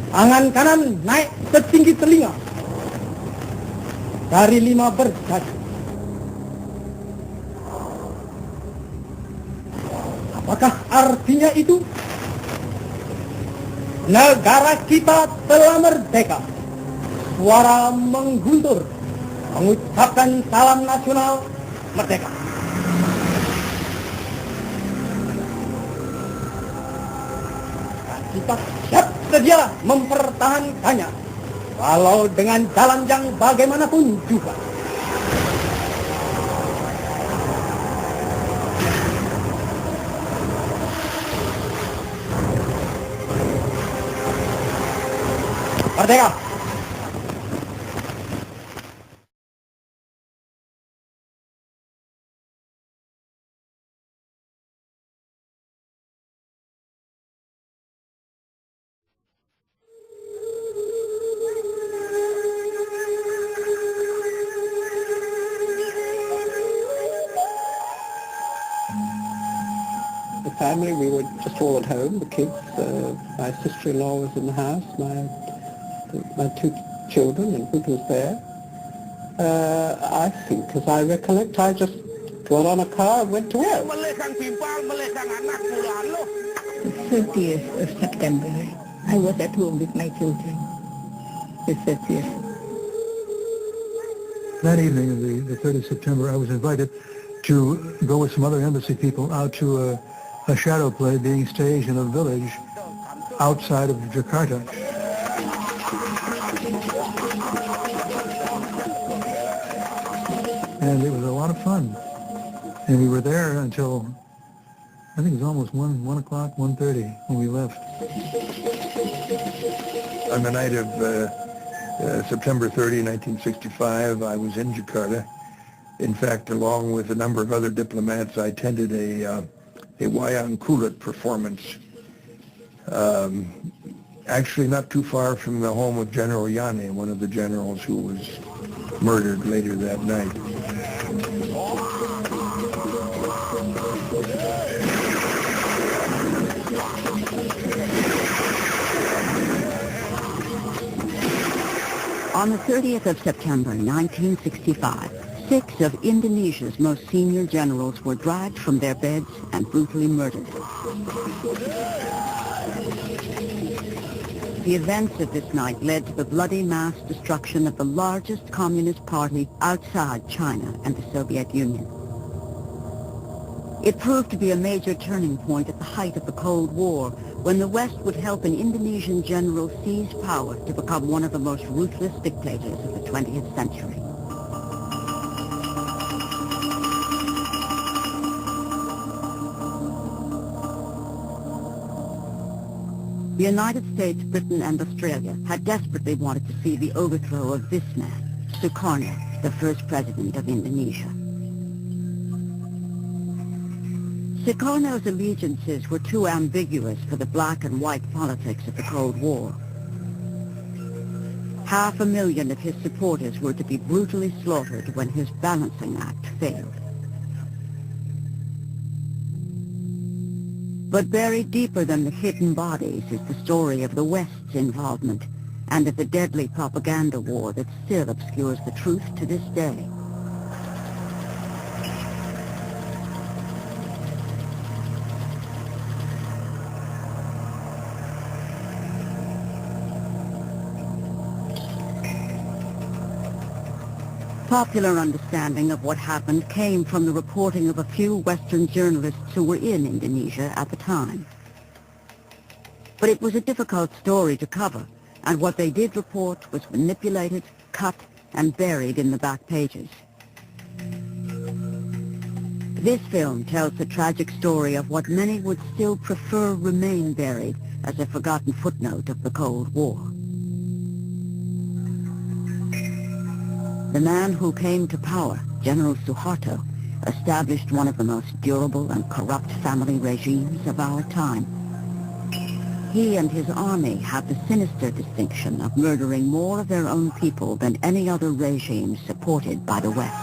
Tangan kanan naik setinggi telinga. Dari 5 berjari. Apakah artinya itu? Negara kita telah merdeka. Suara mengguntur, mengucapkan salam nasional merdeka. Dan kita siap sedia mempertahankannya, walau dengan jalan yang bagaimanapun juga. Merdeka! The family, we were just all at home, the kids, my sister-in-law was in the house, my 2 children, and Ruth was there. I think, as I recollect, I just got on a car and went to work. The 30th of September, I was at home with my children. The 30th. That evening, the 3rd of September, I was invited to go with some other embassy people out to a shadow play being staged in a village outside of Jakarta. And it was a lot of fun. And we were there until, I think it was almost 1 o'clock, 1:30 when we left. On the night of September 30, 1965, I was in Jakarta. In fact, along with a number of other diplomats, I attended a wayang kulit performance, actually not too far from the home of General Yane, one of the generals who was murdered later that night. On the 30th of September, 1965, 6 of Indonesia's most senior generals were dragged from their beds and brutally murdered. The events of this night led to the bloody mass destruction of the largest communist party outside China and the Soviet Union. It proved to be a major turning point at the height of the Cold War, when the West would help an Indonesian general seize power to become one of the most ruthless dictators of the 20th century. The United States, Britain, and Australia had desperately wanted to see the overthrow of this man, Sukarno, the first president of Indonesia. Sukarno's allegiances were too ambiguous for the black and white politics of the Cold War. 500,000 of his supporters were to be brutally slaughtered when his balancing act failed. But buried deeper than the hidden bodies is the story of the West's involvement and of the deadly propaganda war that still obscures the truth to this day. Popular understanding of what happened came from the reporting of a few Western journalists who were in Indonesia at the time. But it was a difficult story to cover, and what they did report was manipulated, cut, and buried in the back pages. This film tells the tragic story of what many would still prefer remain buried as a forgotten footnote of the Cold War. The man who came to power, General Suharto, established one of the most durable and corrupt family regimes of our time. He and his army have the sinister distinction of murdering more of their own people than any other regime supported by the West.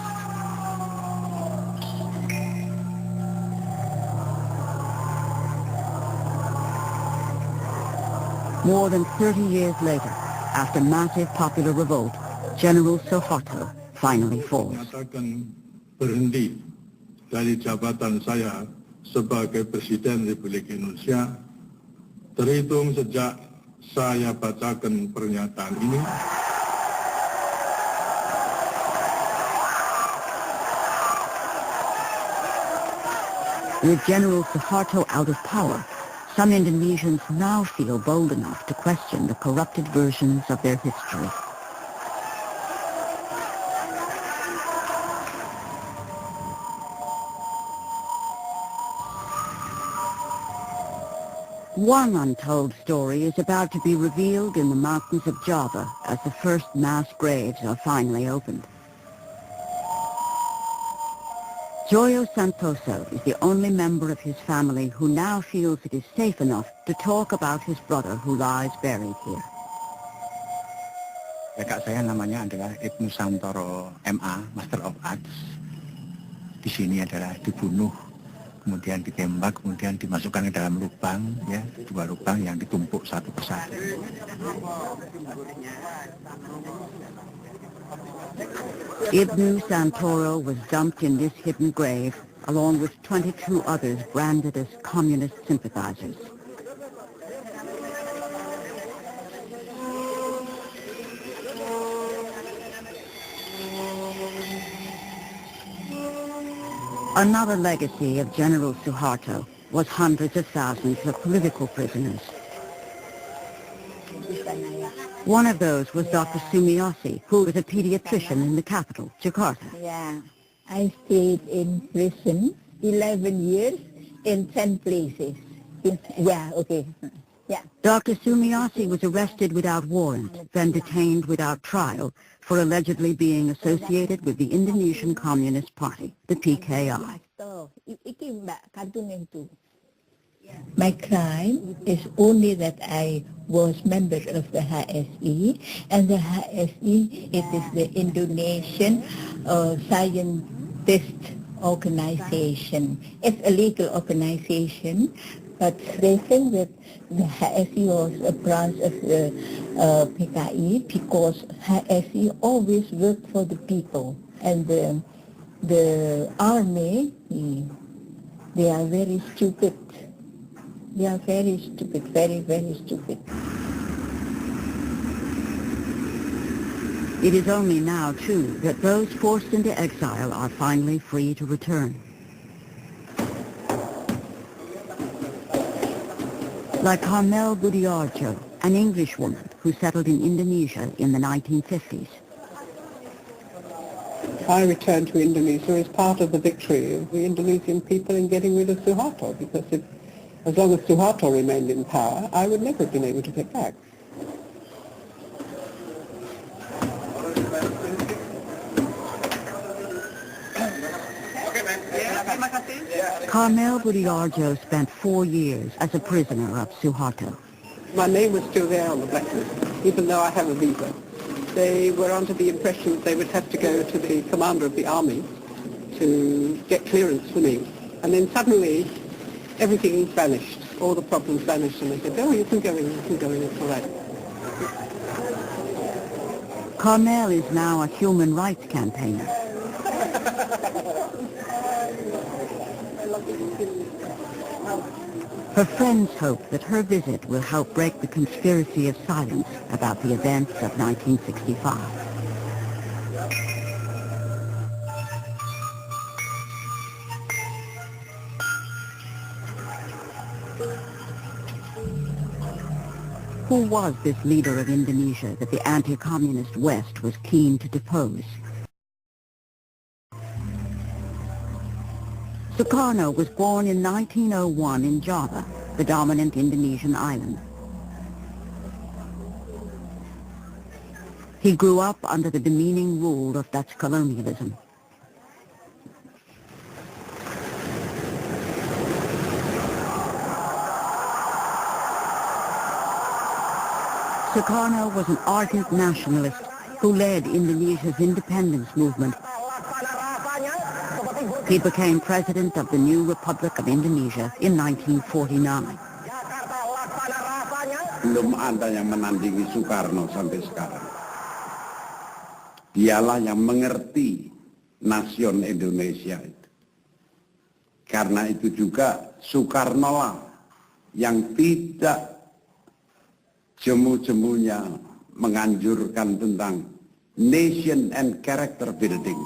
More than 30 years later, after massive popular revolt, General Suharto finally falls. Menyatakan berhenti dari jabatan saya sebagai Presiden Republik Indonesia terhitung sejak saya bacakan pernyataan ini. With General Suharto out of power, some Indonesians now feel bold enough to question the corrupted versions of their history. One untold story is about to be revealed in the mountains of Java as the first mass graves are finally opened. Joyo Santoso is the only member of his family who now feels it is safe enough to talk about his brother who lies buried here. Kakak saya namanya adalah Ibnu Santoro MA, Master of Arts. Di sini adalah dibunuh, kemudian ditembak, kemudian dimasukkan ke dalam lubang, ya, 2 lubang yang ditumpuk satu persatu. Ibnu Santoro was dumped in this hidden grave, along with 22 others branded as communist sympathizers. Another legacy of General Suharto was hundreds of thousands of political prisoners. One of those was Dr. Sumiyosi, who was a pediatrician in the capital, Jakarta. Yeah, I stayed in prison 11 years in 10 places. Yeah, okay. Yeah. Dr. Sumiyosi was arrested without warrant, then detained without trial for allegedly being associated with the Indonesian Communist Party, the PKI. My crime is only that I was member of the HSI, and the HSI, it is the Indonesian Scientist Organization. It's a legal organization, but they think that the HSI was a branch of the PKI because HSI always worked for the people, and the army, they are very stupid. They are very stupid, very, very stupid. It is only now, too, that those forced into exile are finally free to return. Like Carmel Budiarjo, an Englishwoman who settled in Indonesia in the 1950s. I returned to Indonesia as part of the victory of the Indonesian people in getting rid of Suharto, because as long as Suharto remained in power, I would never have been able to get back. Carmel Budiarjo spent 4 years as a prisoner of Suharto. My name was still there on the blacklist, even though I have a visa. They were under the impression that they would have to go to the commander of the army to get clearance for me. And then suddenly, everything vanished. All the problems vanished, and they said, oh, you can go in, it's all right. Carmel is now a human rights campaigner. Her friends hope that her visit will help break the conspiracy of silence about the events of 1965. Who was this leader of Indonesia that the anti-communist West was keen to depose? Sukarno was born in 1901 in Java, the dominant Indonesian island. He grew up under the demeaning rule of Dutch colonialism. Sukarno was an ardent nationalist who led Indonesia's independence movement. He became president of the new Republic of Indonesia in 1949. belum ada yang menandingi Soekarno sampai sekarang. Dialah yang mengerti nasion Indonesia itu. Karena itu juga Soekarno lah yang tidak jemu-jemunya menganjurkan tentang nation and character building.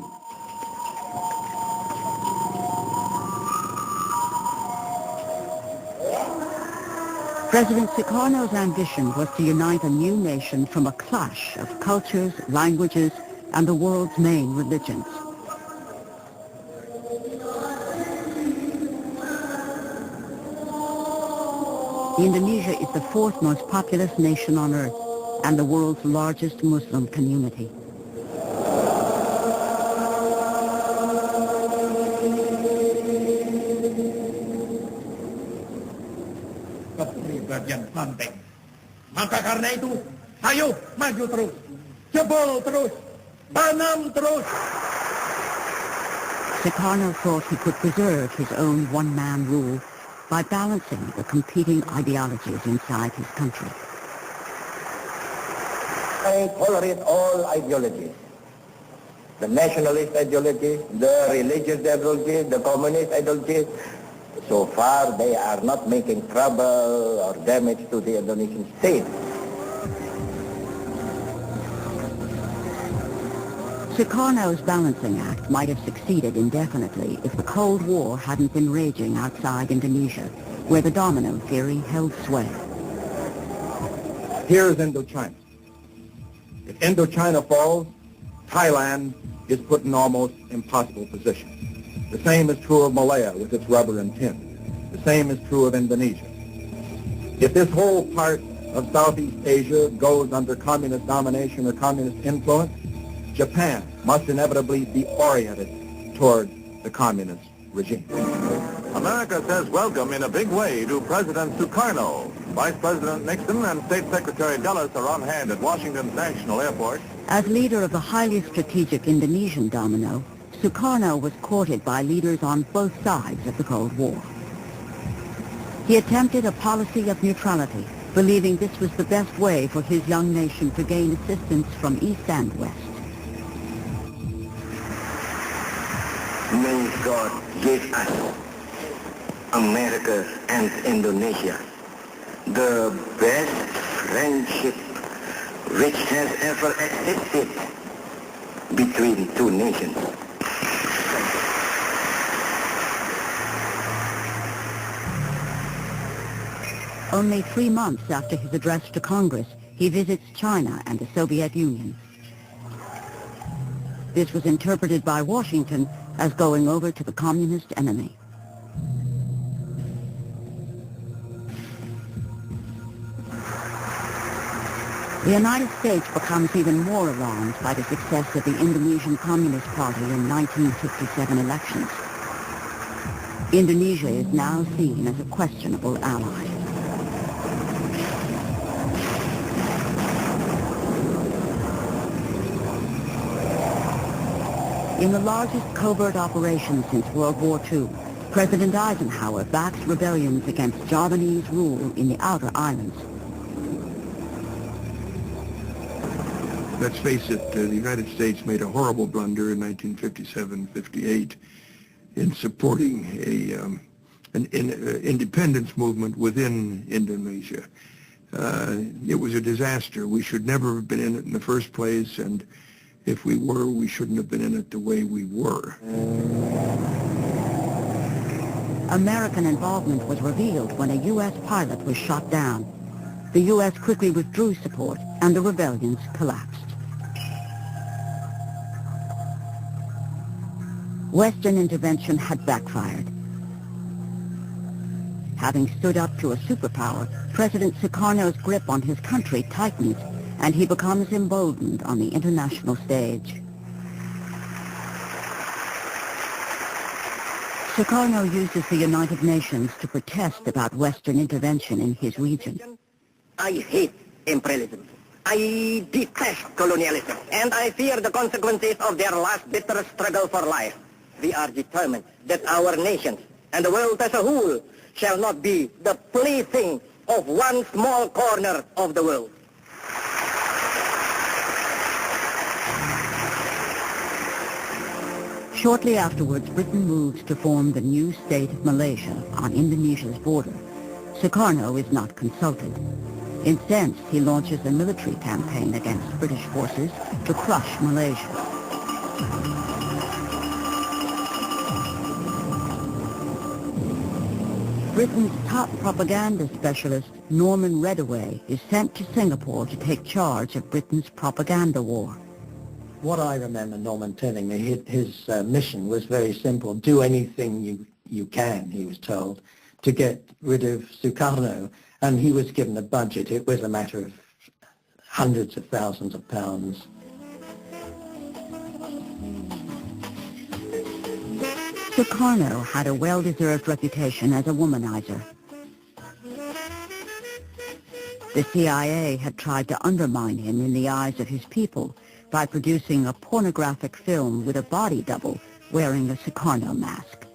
President Sukarno's ambition was to unite a new nation from a clash of cultures, languages, and the world's main religions. Indonesia is the fourth most populous nation on earth and the world's largest Muslim community. Kepribadian banteng. Maka karena itu, ayo maju terus, jebol terus, tanam terus. Sukarno thought he could preserve his own one-man rule by balancing the competing ideologies inside his country. I tolerate all ideologies. The nationalist ideology, the religious ideology, the communist ideology. So far, they are not making trouble or damage to the Indonesian state. Sukarno's balancing act might have succeeded indefinitely if the Cold War hadn't been raging outside Indonesia, where the domino theory held sway. Here's Indochina. If Indochina falls, Thailand is put in almost impossible position. The same is true of Malaya with its rubber and tin. The same is true of Indonesia. If this whole part of Southeast Asia goes under communist domination or communist influence, Japan must inevitably be oriented toward the communist regime. America says welcome in a big way to President Sukarno. Vice President Nixon and State Secretary Dulles are on hand at Washington's National Airport. As leader of the highly strategic Indonesian domino, Sukarno was courted by leaders on both sides of the Cold War. He attempted a policy of neutrality, believing this was the best way for his young nation to gain assistance from East and West. May God give us, America and Indonesia, the best friendship which has ever existed between two nations. Only 3 months after his address to Congress, he visits China and the Soviet Union. This was interpreted by Washington as going over to the communist enemy. The United States becomes even more alarmed by the success of the Indonesian Communist Party in 1957 elections. Indonesia is now seen as a questionable ally. In the largest covert operation since World War II, President Eisenhower backs rebellions against Javanese rule in the outer islands. Let's face it, the United States made a horrible blunder in 1957-58 in supporting an independence movement within Indonesia. It was a disaster. We should never have been in it in the first place, and if we were, we shouldn't have been in it the way we were. American involvement was revealed when a U.S. pilot was shot down. The U.S. quickly withdrew support, and the rebellions collapsed. Western intervention had backfired. Having stood up to a superpower, President Sukarno's grip on his country tightens, and he becomes emboldened on the international stage. Sukarno uses the United Nations to protest about Western intervention in his region. I hate imperialism. I detest colonialism, and I fear the consequences of their last bitter struggle for life. We are determined that our nations and the world as a whole shall not be the plaything of one small corner of the world. Shortly afterwards, Britain moves to form the new state of Malaysia on Indonesia's border. Sukarno is not consulted. Incensed, he launches a military campaign against British forces to crush Malaysia. Britain's top propaganda specialist, Norman Redaway, is sent to Singapore to take charge of Britain's propaganda war. What I remember Norman telling me, his mission was very simple. Do anything you can, he was told, to get rid of Sukarno. And he was given a budget. It was a matter of hundreds of thousands of pounds. Sukarno had a well-deserved reputation as a womanizer. The CIA had tried to undermine him in the eyes of his people by producing a pornographic film with a body double wearing a Sukarno mask.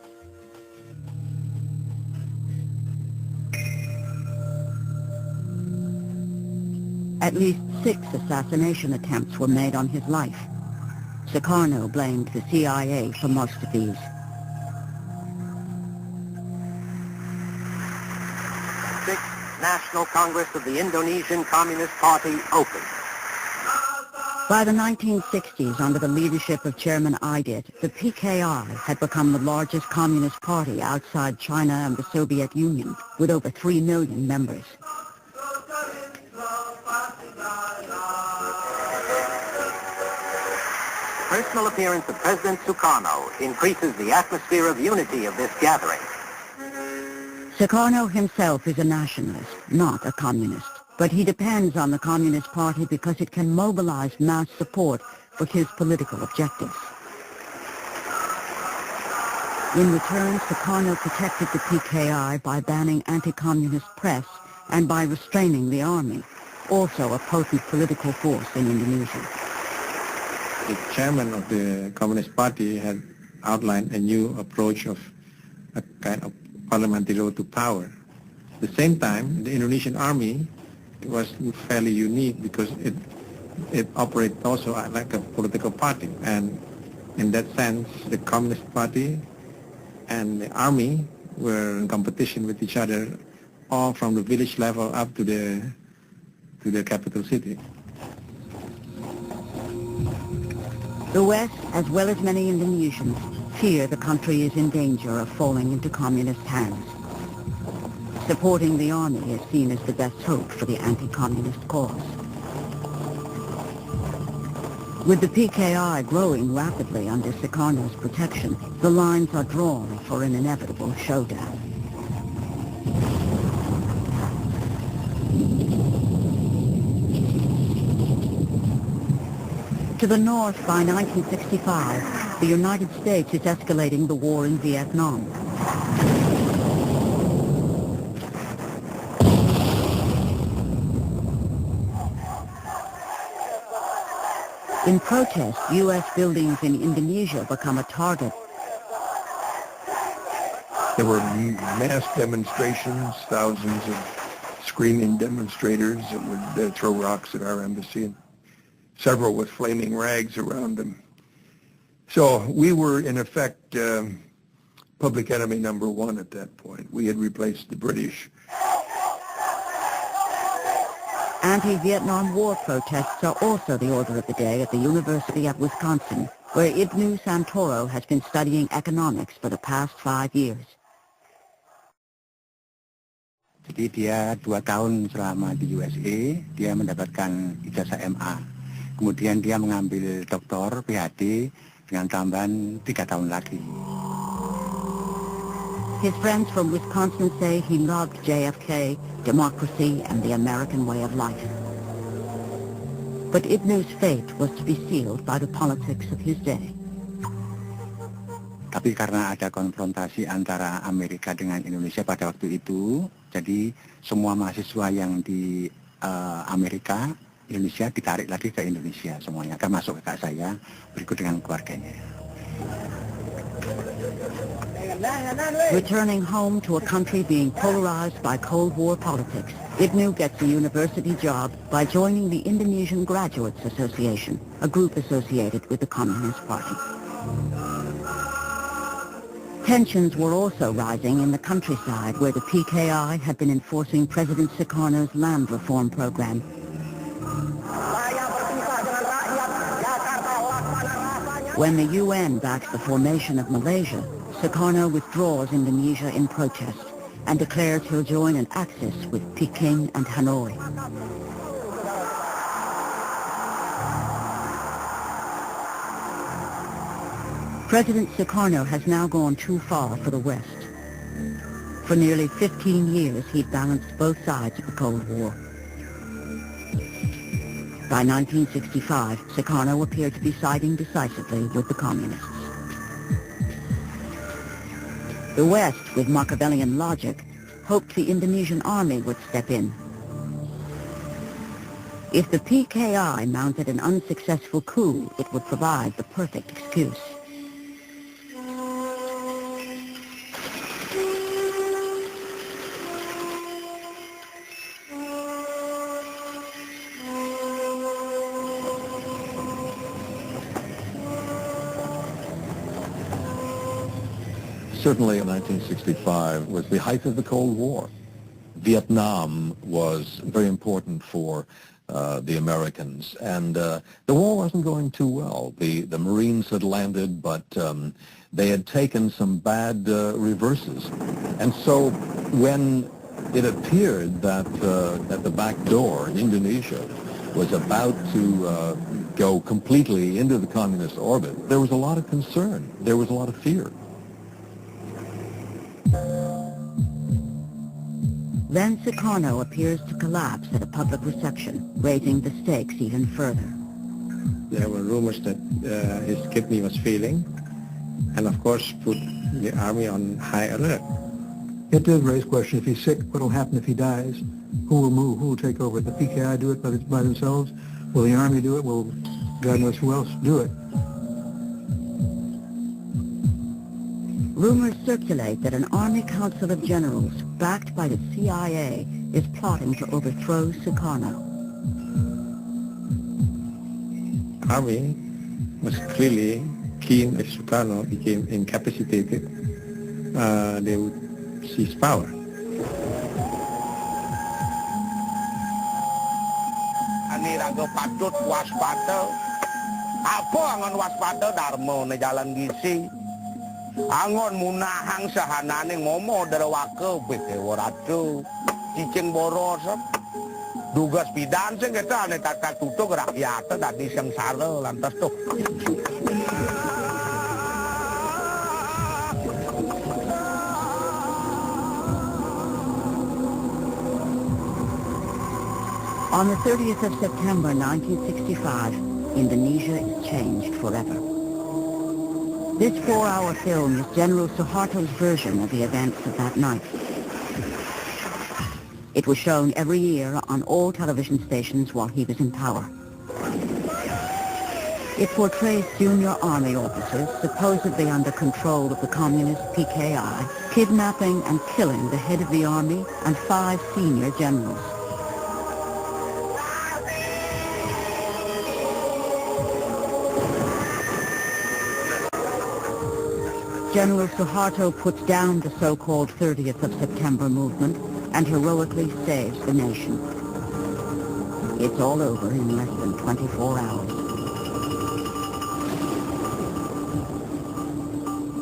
At least 6 assassination attempts were made on his life. Sukarno blamed the CIA for most of these. Sixth National Congress of the Indonesian Communist Party open. By the 1960s, under the leadership of Chairman Aidit, the PKI had become the largest communist party outside China and the Soviet Union, with over 3 million members. Personal appearance of President Sukarno increases the atmosphere of unity of this gathering. Sukarno himself is a nationalist, not a communist, but he depends on the Communist Party because it can mobilize mass support for his political objectives. In return, Sukarno protected the PKI by banning anti-communist press and by restraining the army, also a potent political force in Indonesia. The chairman of the Communist Party had outlined a new approach of a kind of parliamentary road to power. At the same time, the Indonesian army was fairly unique because it operated also like a political party, and in that sense the Communist Party and the army were in competition with each other, all from the village level up to the capital city. The West, as well as many Indonesians, fear the country is in danger of falling into communist hands. Supporting the army is seen as the best hope for the anti-communist cause. With the PKI growing rapidly under Sukarno's protection, the lines are drawn for an inevitable showdown. To the north, by 1965, the United States is escalating the war in Vietnam. In protest, U.S. buildings in Indonesia become a target. There were mass demonstrations, thousands of screaming demonstrators that would throw rocks at our embassy, and several with flaming rags around them. So we were, in effect, public enemy number one at that point. We had replaced the British. Anti-Vietnam War protests are also the order of the day at the University of Wisconsin, where Ibnu Santoro has been studying economics for the past 5 years. Jadi dia 2 tahun selama di USA, dia mendapatkan ijazah MA. Kemudian dia mengambil doktor PhD dengan tambahan 3 tahun lagi. His friends from Wisconsin say he loved JFK, democracy, and the American way of life. But Ibnu's fate was to be sealed by the politics of his day. Tapi karena ada konfrontasi antara Amerika dengan Indonesia pada waktu itu, jadi semua mahasiswa yang di Amerika, Indonesia ditarik lagi ke Indonesia semuanya, termasuk kakak saya, berikut dengan keluarganya. Returning home to a country being polarized by Cold War politics, Ibnu gets a university job by joining the Indonesian Graduates Association, a group associated with the Communist Party. Tensions were also rising in the countryside where the PKI had been enforcing President Sukarno's land reform program. When the UN backs the formation of Malaysia, Sukarno withdraws Indonesia in protest and declares he'll join an axis with Peking and Hanoi. President Sukarno has now gone too far for the West. For nearly 15 years, he'd balanced both sides of the Cold War. By 1965, Sukarno appeared to be siding decisively with the Communists. The West, with Machiavellian logic, hoped the Indonesian army would step in. If the PKI mounted an unsuccessful coup, it would provide the perfect excuse. Certainly in 1965 was the height of the Cold War. Vietnam was very important for the Americans, and the war wasn't going too well. The Marines had landed, but they had taken some bad reverses. And so when it appeared that the back door in Indonesia was about to go completely into the communist orbit, there was a lot of concern. There was a lot of fear. Then Sukarno appears to collapse at a public reception, raising the stakes even further. There were rumors that his kidney was failing, and of course put the army on high alert. It did raise questions. If he's sick, what will happen if he dies? Who will move? Who will take over? The PKI do it by themselves? Will the army do it? Will God knows who else do it? Rumors circulate that an Army Council of Generals, backed by the CIA, is plotting to overthrow Sukarno. Army was clearly keen if Sukarno became incapacitated, they would seize power. Ani raga patut waspada. Apa angon waspada darmo na jalan gisi. Angon munahang sahanane ngomo darawake bete waratu cicing boros dugas pidan sing kita ane kata tutuk rakyat tadi sengsara lantas tuh. On the 30th of September 1965, Indonesia is changed forever. This 4-hour film is General Suharto's version of the events of that night. It was shown every year on all television stations while he was in power. It portrays junior army officers supposedly under control of the communist PKI, kidnapping and killing the head of the army and 5 senior generals. General Suharto puts down the so-called 30th of September movement and heroically saves the nation. It's all over in less than 24 hours.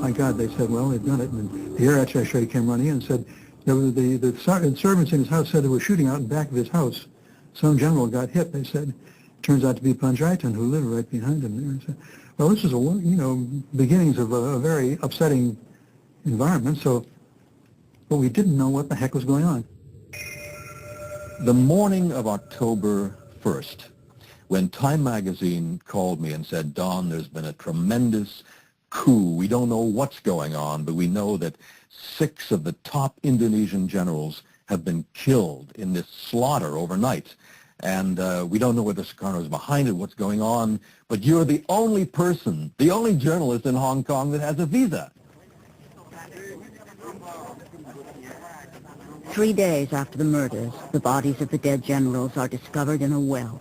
My God, they said, well, they've done it. And the air attaché came running in and said, there was the servants in his house said they were shooting out in back of his house. Some general got hit, they said. Turns out to be Panjaitan, who lived right behind him there. And said, well, this is beginnings of a very upsetting environment. But we didn't know what the heck was going on. The morning of October 1st, when Time magazine called me and said, Don, there's been a tremendous coup. We don't know what's going on, but we know that 6 of the top Indonesian generals have been killed in this slaughter overnight. And we don't know whether Sukarno is behind it, what's going on, but you're the only person, the only journalist in Hong Kong that has a visa. 3 days after the murders, the bodies of the dead generals are discovered in a well.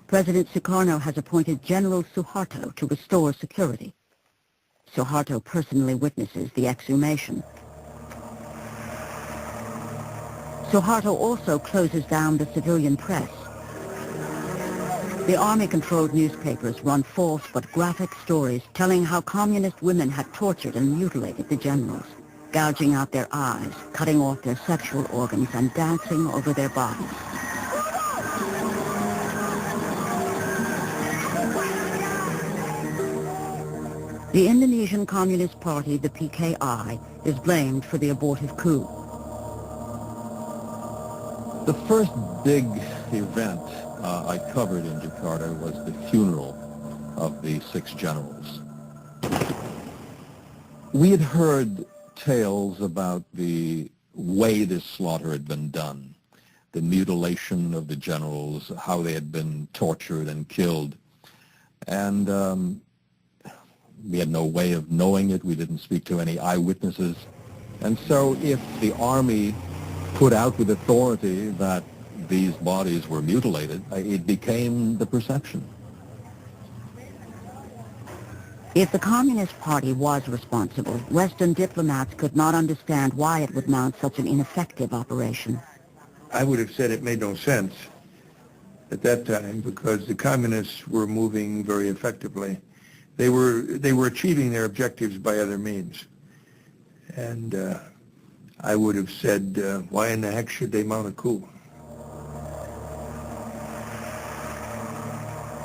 President Sukarno has appointed General Suharto to restore security. Suharto personally witnesses the exhumation. Suharto also closes down the civilian press. The army-controlled newspapers run false but graphic stories telling how communist women had tortured and mutilated the generals, gouging out their eyes, cutting off their sexual organs, and dancing over their bodies. The Indonesian Communist Party, the PKI, is blamed for the abortive coup. The first big event I covered in Jakarta was the funeral of the 6 generals. We had heard tales about the way this slaughter had been done, the mutilation of the generals, how they had been tortured and killed. And we had no way of knowing it. We didn't speak to any eyewitnesses. And so if the army put out with authority that these bodies were mutilated, it became the perception. If the Communist Party was responsible, Western diplomats could not understand why it would mount such an ineffective operation. I would have said it made no sense at that time because the communists were moving very effectively. They were achieving their objectives by other means. And I would have said, why in the heck should they mount a coup?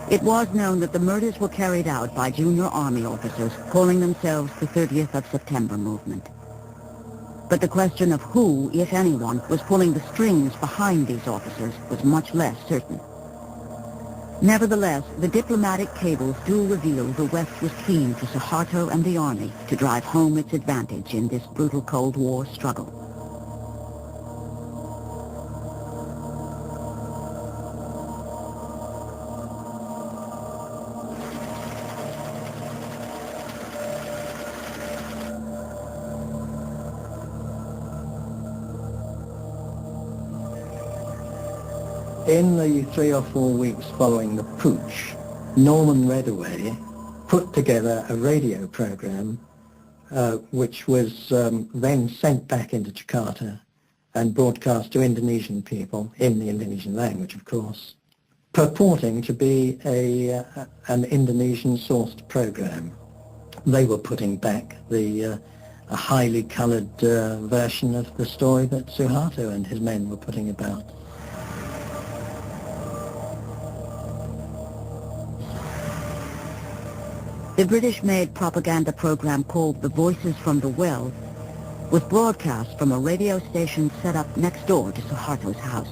It was known that the murders were carried out by junior army officers calling themselves the 30th of September movement. But the question of who, if anyone, was pulling the strings behind these officers was much less certain. Nevertheless, the diplomatic cables do reveal the West was keen for Suharto and the army to drive home its advantage in this brutal Cold War struggle. In the 3 or 4 weeks following the putsch, Norman Redaway put together a radio program which was then sent back into Jakarta and broadcast to Indonesian people, in the Indonesian language of course, purporting to be an Indonesian-sourced program. They were putting back a highly coloured version of the story that Suharto and his men were putting about. The British-made propaganda program called The Voices from the Well was broadcast from a radio station set up next door to Suharto's house.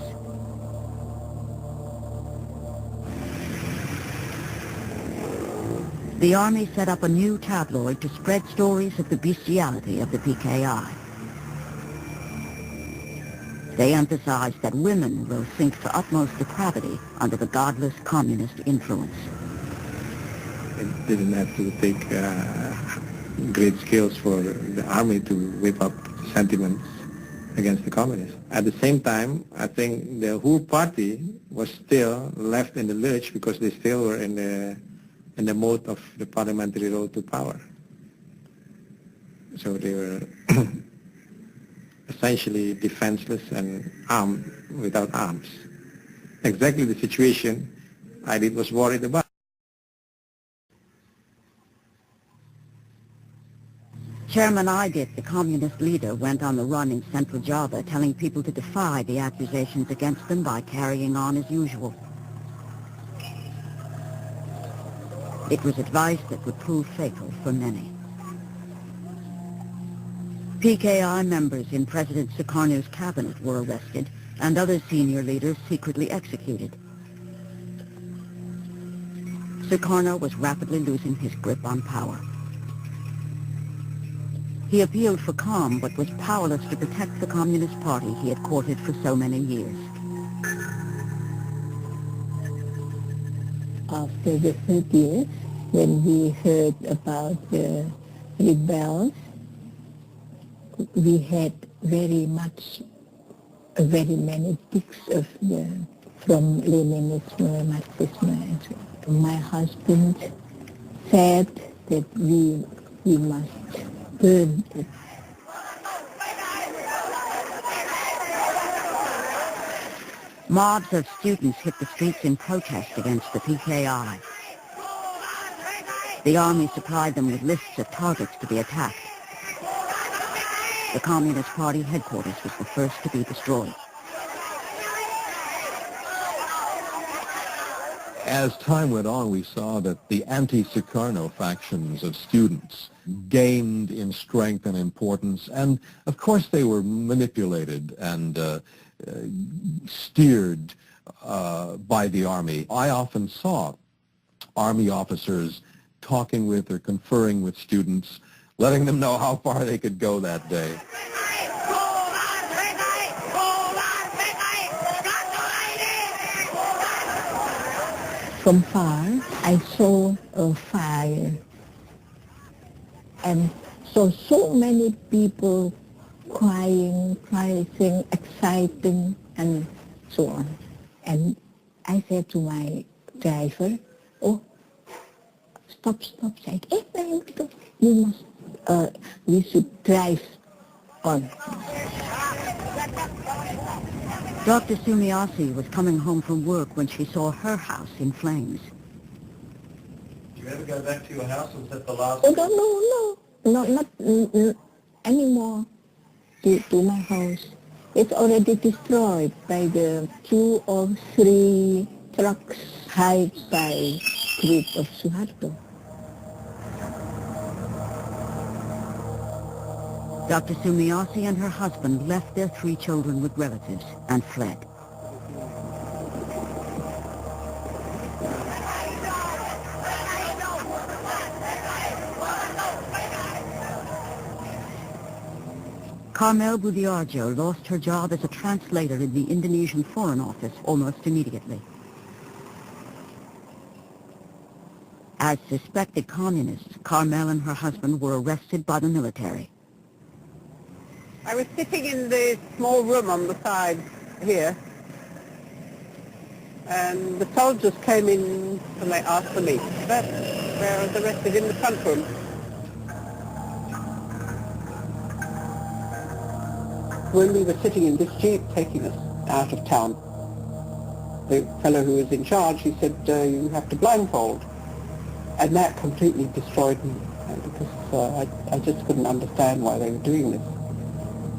The army set up a new tabloid to spread stories of the bestiality of the PKI. They emphasized that women will sink to utmost depravity under the godless communist influence. It didn't have to take great skills for the army to whip up sentiments against the communists. At the same time, I think the whole party was still left in the lurch because they still were in the mode of the parliamentary road to power. So they were essentially defenseless and armed without arms. Exactly the situation Aidit was worried about. Chairman Aidit, the communist leader, went on the run in central Java, telling people to defy the accusations against them by carrying on as usual. It was advice that would prove fatal for many. PKI members in President Sukarno's cabinet were arrested, and other senior leaders secretly executed. Sukarno was rapidly losing his grip on power. He appealed for calm, but was powerless to protect the Communist Party he had courted for so many years. After the 30th, when we heard about the rebels, we had very many books of from Leninism, Marxism, and so on. My husband said that we must burn it. Mobs of students hit the streets in protest against the PKI. The army supplied them with lists of targets to be attacked. The Communist Party headquarters was the first to be destroyed. As time went on, we saw that the anti-Sukarno factions of students gained in strength and importance, and of course they were manipulated and steered by the army. I often saw army officers talking with or conferring with students, letting them know how far they could go that day. From far, I saw a fire, and saw so many people crying, praising, exciting, and so on. And I said to my driver, "Oh, stop, said, you must, we should drive on." Dr. Sumiasi was coming home from work when she saw her house in flames. Did you ever go back to your house, or was that the last? Oh, no, not anymore to my house. It's already destroyed by the 2 or 3 trucks hired by group of Suharto. Dr. Sumiasi and her husband left their 3 children with relatives and fled. Carmel Budiarjo lost her job as a translator in the Indonesian Foreign Office almost immediately. As suspected communists, Carmel and her husband were arrested by the military. I was sitting in the small room on the side here, and the soldiers came in and they asked for me. But where I was arrested in the front room. When we were sitting in this jeep taking us out of town, the fellow who was in charge, he said, you have to blindfold. And that completely destroyed me, because I just couldn't understand why they were doing this.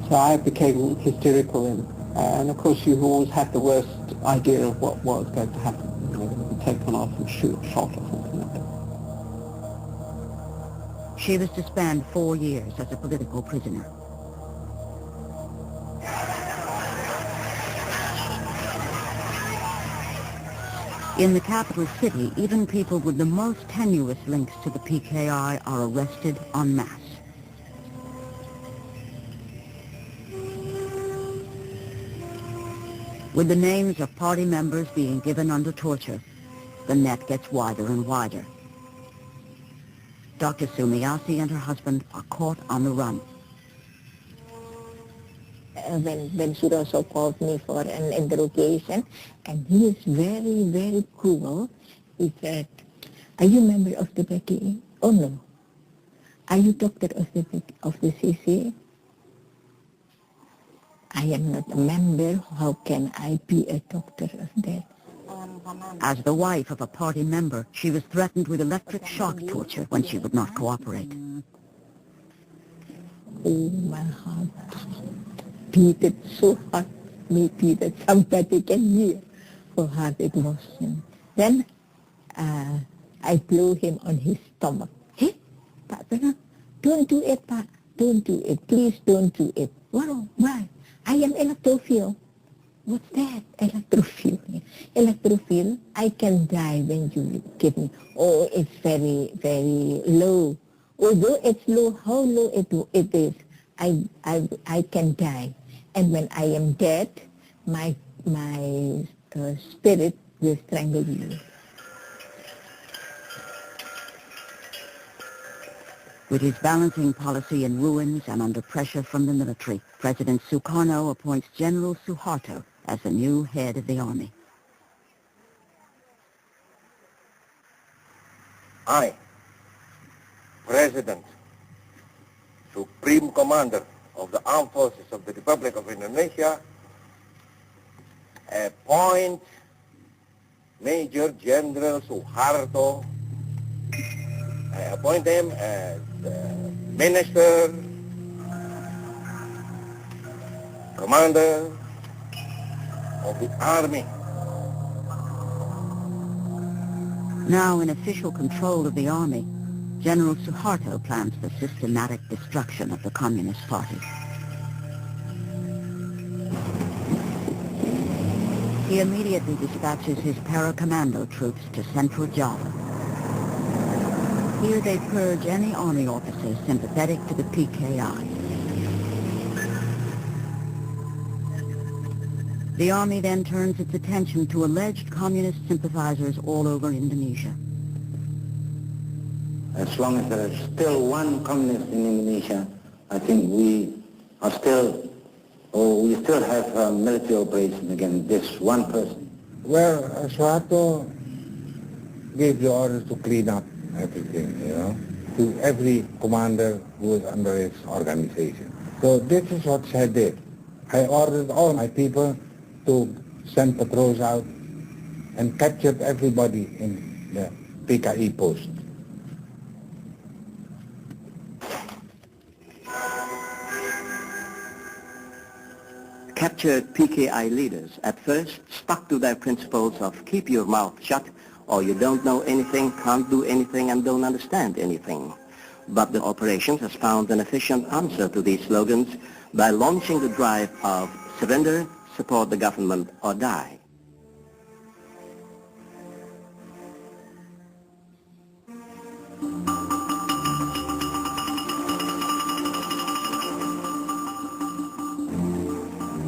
So I became hysterical, and of course you always had the worst idea of what was going to happen. You know, they would be taken off and shot or something like that. She was to spend 4 years as a political prisoner. In the capital city, even people with the most tenuous links to the PKI are arrested en masse. With the names of party members being given under torture, the net gets wider and wider. Dr. Sumiasi and her husband are caught on the run. When Suroso called me for an interrogation, and he is very, very cruel, he said, "Are you a member of the PKI? Oh no. Are you doctor of the CC? I am not a member. How can I be a doctor of that?" As the wife of a party member, she was threatened with electric shock torture when she would not cooperate. Oh, my heart beat it so hard, maybe that somebody can hear how hard it was. Then I blew him on his stomach. "Hey, Pak Pernah, don't do it, Pak. Don't do it. Please don't do it." Why? I am electrophile. What's that? Electrophile. Electrophile, I can die when you give me. Oh, it's very, very low. Although it's low, how low it is, I can die. And when I am dead, my spirit will strangle you. With his balancing policy in ruins and under pressure from the military, President Sukarno appoints General Suharto as the new head of the army. I, President, Supreme Commander of the Armed Forces of the Republic of Indonesia, appoint Major General Suharto. I appoint him as Minister, Commander of the Army. Now in official control of the army, General Suharto plans the systematic destruction of the Communist Party. He immediately dispatches his para-commando troops to central Java. Here they purge any army officers sympathetic to the PKI. The army then turns its attention to alleged communist sympathizers all over Indonesia. As long as there is still one communist in Indonesia, I think we still have a military operation against this one person. Well, Suharto gave the orders to clean up everything, to every commander who was under his organization. So this is what I did. I ordered all my people to send patrols out and captured everybody in the PKI post. Captured PKI leaders at first stuck to their principles of keep your mouth shut or you don't know anything, can't do anything, and don't understand anything. But the operations has found an efficient answer to these slogans by launching the drive of surrender, support the government, or die.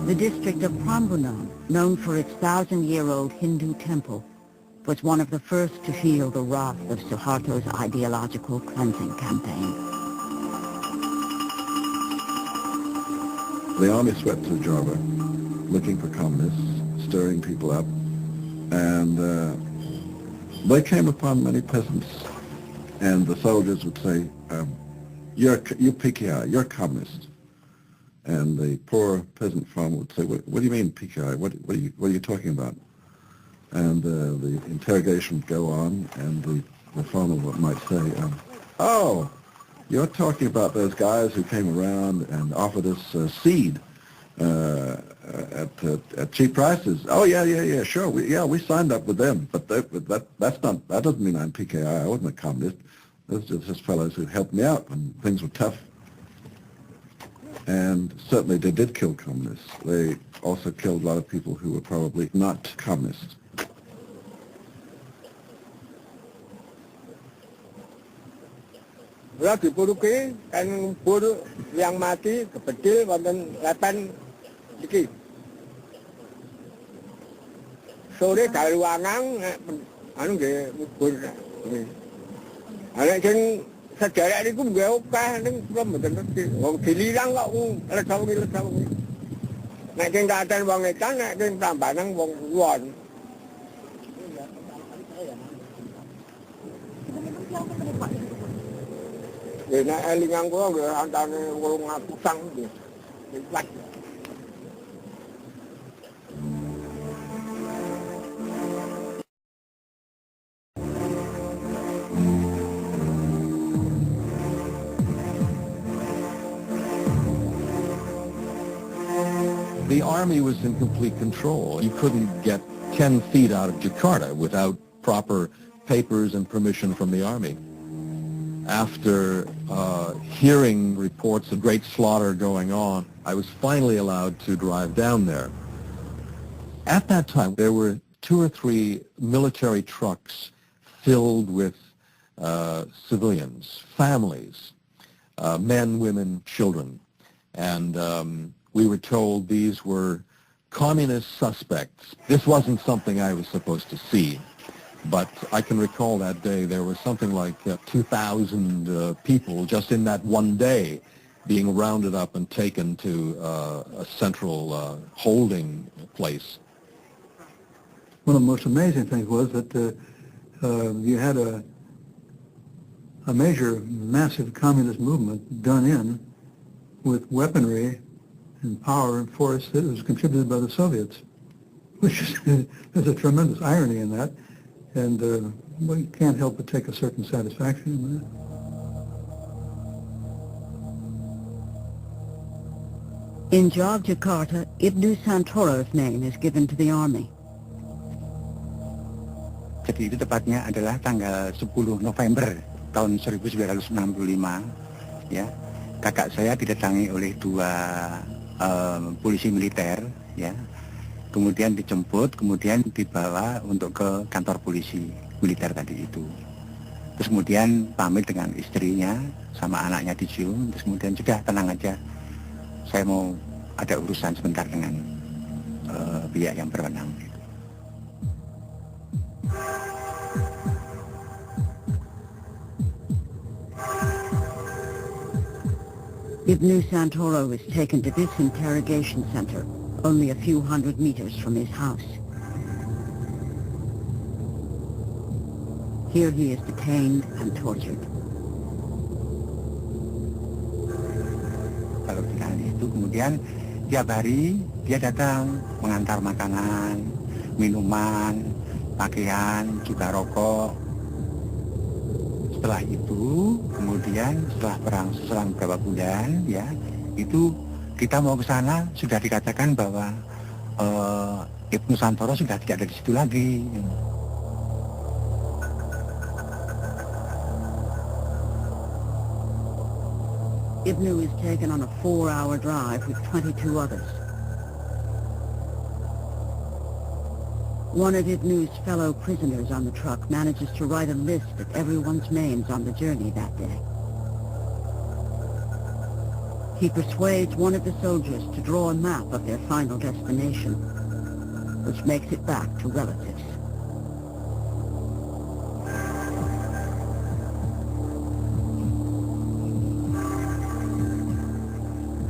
The district of Prambanan, known for its 1,000-year-old Hindu temple, was one of the first to feel the wrath of Suharto's ideological cleansing campaign. The army swept through Java, looking for communists, stirring people up, and they came upon many peasants, and the soldiers would say, you PKI, you're communist. And the poor peasant farmer would say, what do you mean PKI? What are you talking about? And the interrogation would go on, and the farmer might say, oh, you're talking about those guys who came around and offered us seed at cheap prices. Oh, yeah, sure. We signed up with them, but that doesn't mean I'm PKI. I wasn't a communist. Those were just fellows who helped me out when things were tough. And certainly they did kill communists. They also killed a lot of people who were probably not communists. Berarti dipuruki kan pur yang mati kecil wonten 8 iki. Sore gawe wanang anu nggih pur. Ana sing sejarah niku nggih akeh ning kula mboten ngerti. Wong dililang kok lesawi. Nek sing katen wong edan nek sing Prambanan wong luwon. Nek elingan kula nggih antane 800-an nggih. The army was in complete control. You couldn't get 10 feet out of Jakarta without proper papers and permission from the army. After hearing reports of great slaughter going on, I was finally allowed to drive down there. At that time, there were 2 or 3 military trucks filled with civilians, families, men, women, children. And we were told these were communist suspects. This wasn't something I was supposed to see. But I can recall that day there was something like 2,000 people just in that one day being rounded up and taken to a central holding place. One of the most amazing things was that you had a major, massive communist movement done in with weaponry and power and force that was contributed by the Soviets, which is there's a tremendous irony in that, and we can't help but take a certain satisfaction in that. In Jakarta, Ibnu Santoro's name is given to the army. Jadi itu tepatnya adalah tanggal 10 November tahun 1965, ya. Kakak saya didatangi oleh dua polisi militer, ya. Kemudian dijemput, kemudian dibawa untuk ke kantor polisi militer tadi itu. Terus kemudian pamit dengan istrinya sama anaknya dicium, terus kemudian sudah tenang aja. Saya mau ada urusan sebentar dengan pihak yang berwenang. Ibnu Santoro was taken to this interrogation center, only a few hundred meters from his house. Here he is detained and tortured. Kalau ditahan itu, kemudian tiap hari dia datang mengantar makanan, minuman, pakaian, juga rokok. Setelah itu, kemudian setelah perang selang beberapa bulan, ya, itu kita mau ke sana sudah dikatakan bahwa Ibnu Santoro sudah tidak ada di situ lagi. Ibnu is taken on a 4-hour drive with 22 others. One of Ibnu's fellow prisoners on the truck manages to write a list of everyone's names on the journey that day. He persuades one of the soldiers to draw a map of their final destination, which makes it back to relatives.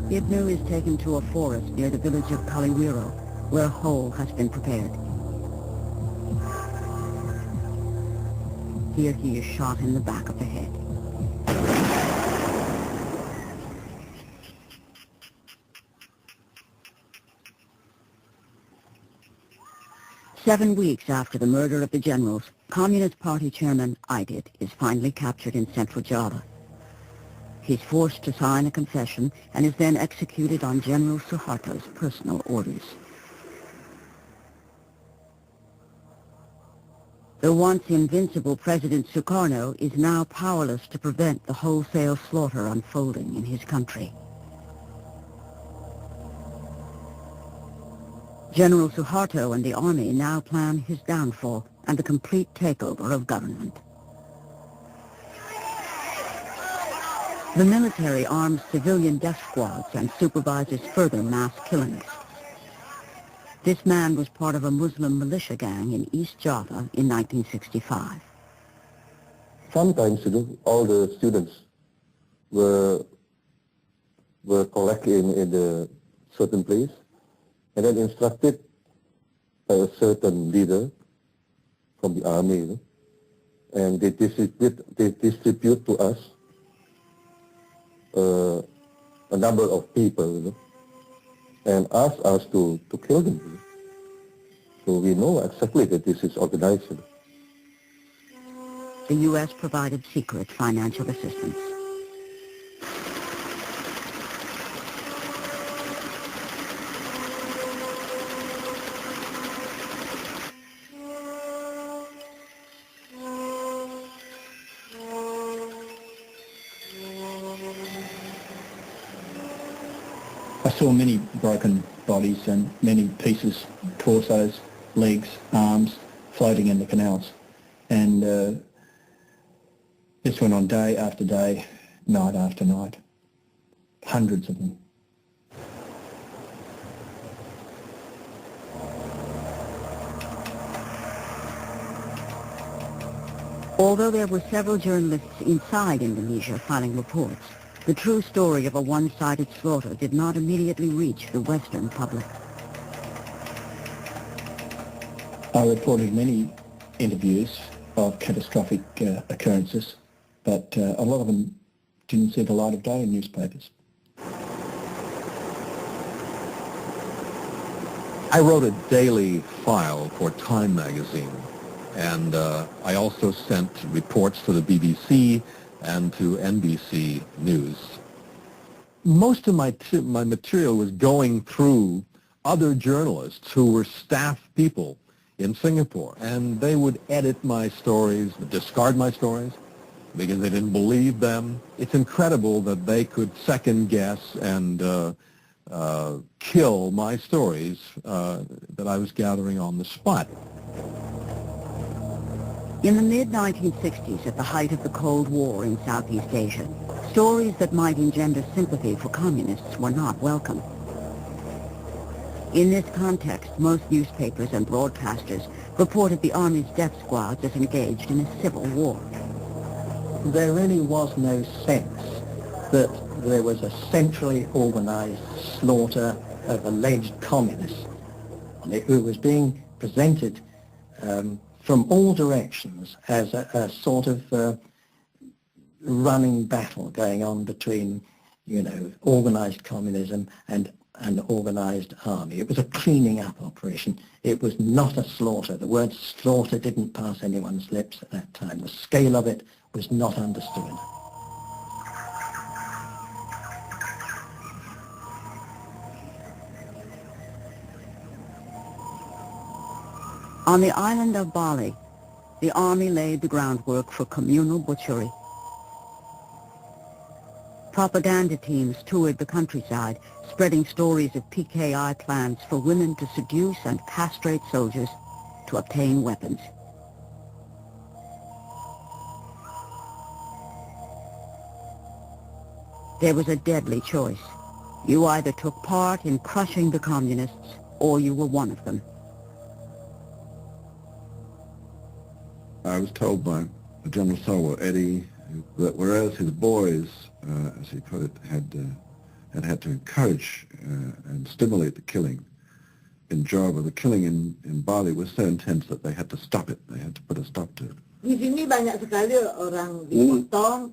Ibnu is taken to a forest near the village of Kaliwiro, where a hole has been prepared. Here he is shot in the back of the head. Seven weeks after the murder of the generals, Communist Party Chairman Aidit is finally captured in central Java. He's forced to sign a confession and is then executed on General Suharto's personal orders. The once invincible President Sukarno is now powerless to prevent the wholesale slaughter unfolding in his country. General Suharto and the army now plan his downfall and the complete takeover of government. The military arms civilian death squads and supervises further mass killings. This man was part of a Muslim militia gang in East Java in 1965. Sometimes, all the students were collected in a certain place and then instructed by a certain leader from the army, and they distribute to us a number of people, and ask us to kill them. So we know exactly that this is organized. The U.S. provided secret financial assistance. I saw many broken bodies and many pieces, torsos, legs, arms, floating in the canals. And this went on day after day, night after night. Hundreds of them. Although there were several journalists inside Indonesia filing reports, the true story of a one-sided slaughter did not immediately reach the Western public. I reported many interviews of catastrophic occurrences, but a lot of them didn't see the light of day in newspapers. I wrote a daily file for Time magazine, and I also sent reports to the BBC and to NBC News. Most of my material was going through other journalists who were staff people in Singapore, and they would edit my stories, discard my stories, because they didn't believe them. It's incredible that they could second guess and kill my stories that I was gathering on the spot. In the mid-1960s, at the height of the Cold War in Southeast Asia, stories that might engender sympathy for communists were not welcome. In this context, most newspapers and broadcasters reported the Army's death squads as engaged in a civil war. There really was no sense that there was a centrally organized slaughter of alleged communists. It was being presented from all directions as a sort of running battle going on between, organized communism and an organized army. It was a cleaning up operation. It was not a slaughter. The word slaughter didn't pass anyone's lips at that time. The scale of it was not understood. On the island of Bali, the Army laid the groundwork for communal butchery. Propaganda teams toured the countryside, spreading stories of PKI plans for women to seduce and castrate soldiers to obtain weapons. There was a deadly choice. You either took part in crushing the communists, or you were one of them. I was told by General Solwa, Eddie, that whereas his boys, as he put it, had to encourage and stimulate the killing in Java, the killing in Bali was so intense that they had to stop it. They had to put a stop to it. Di sini banyak sekali orang dipotong.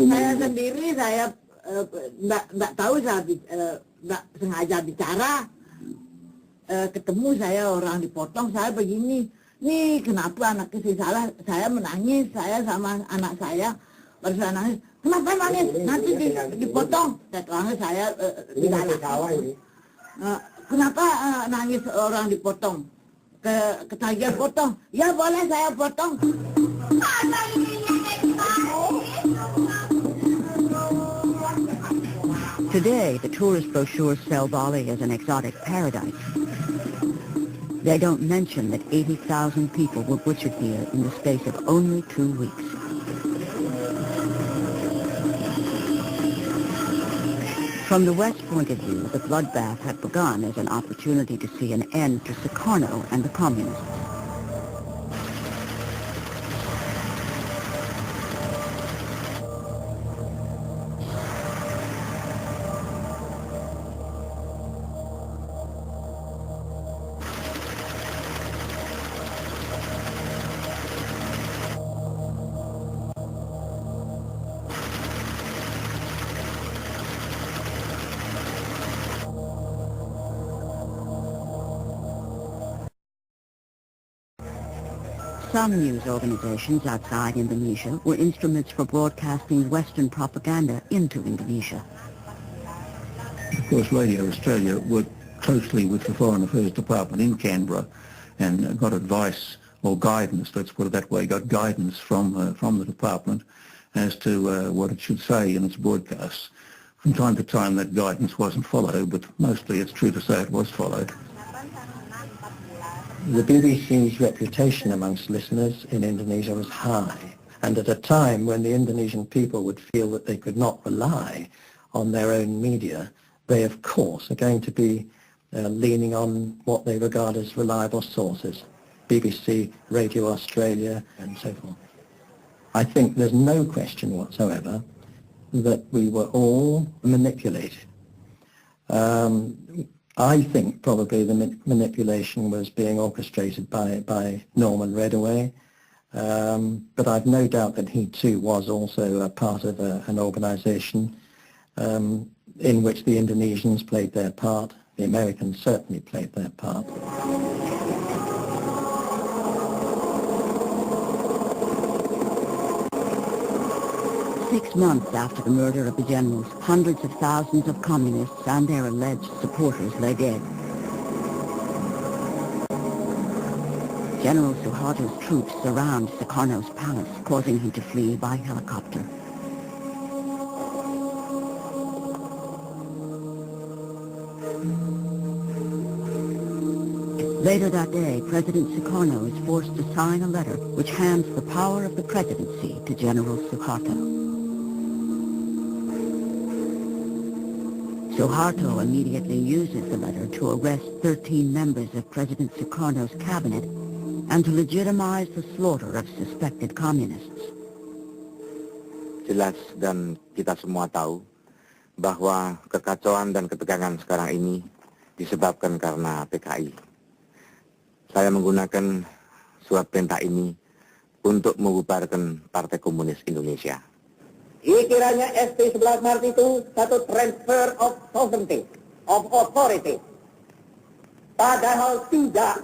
Saya sendiri, saya nggak tahu, saya nggak sengaja bicara. Ketemu saya orang dipotong, saya begini. Nih kenapa anak istri saya menangis, saya sama anak saya baru saya nangis. Kenapa nangis? Nanti dipotong. Setelahnya saya tidak. Kenapa nangis orang dipotong? Ketagihan potong. Ya boleh saya potong. Today, the tourist brochures sell Bali as an exotic paradise. They don't mention that 80,000 people were butchered here in the space of only 2 weeks. From the West point of view, the bloodbath had begun as an opportunity to see an end to Sukarno and the communists. Some news organizations outside Indonesia were instruments for broadcasting Western propaganda into Indonesia. Of course, Radio Australia worked closely with the Foreign Affairs Department in Canberra and got advice or guidance, let's put it that way, got guidance from the department as to what it should say in its broadcasts. From time to time that guidance wasn't followed, but mostly it's true to say it was followed. The BBC's reputation amongst listeners in Indonesia was high, and at a time when the Indonesian people would feel that they could not rely on their own media, they of course are going to be leaning on what they regard as reliable sources, BBC, Radio Australia, and so forth. I think there's no question whatsoever that we were all manipulated. I think probably the manipulation was being orchestrated by Norman Redaway, but I've no doubt that he too was also a part of an organisation in which the Indonesians played their part. The Americans certainly played their part. Six months after the murder of the generals, hundreds of thousands of communists and their alleged supporters lay dead. General Suharto's troops surround Sukarno's palace, causing him to flee by helicopter. Later that day, President Sukarno is forced to sign a letter which hands the power of the presidency to General Suharto. Suharto immediately uses the letter to arrest 13 members of President Sukarno's cabinet and to legitimize the slaughter of suspected communists. Jelas dan kita semua tahu bahwa kekacauan dan ketegangan sekarang ini disebabkan karena PKI. Saya menggunakan surat perintah ini untuk membubarkan Partai Komunis Indonesia. Dikiranya SP 11 Maret itu satu transfer of sovereignty, of authority. Padahal tidak.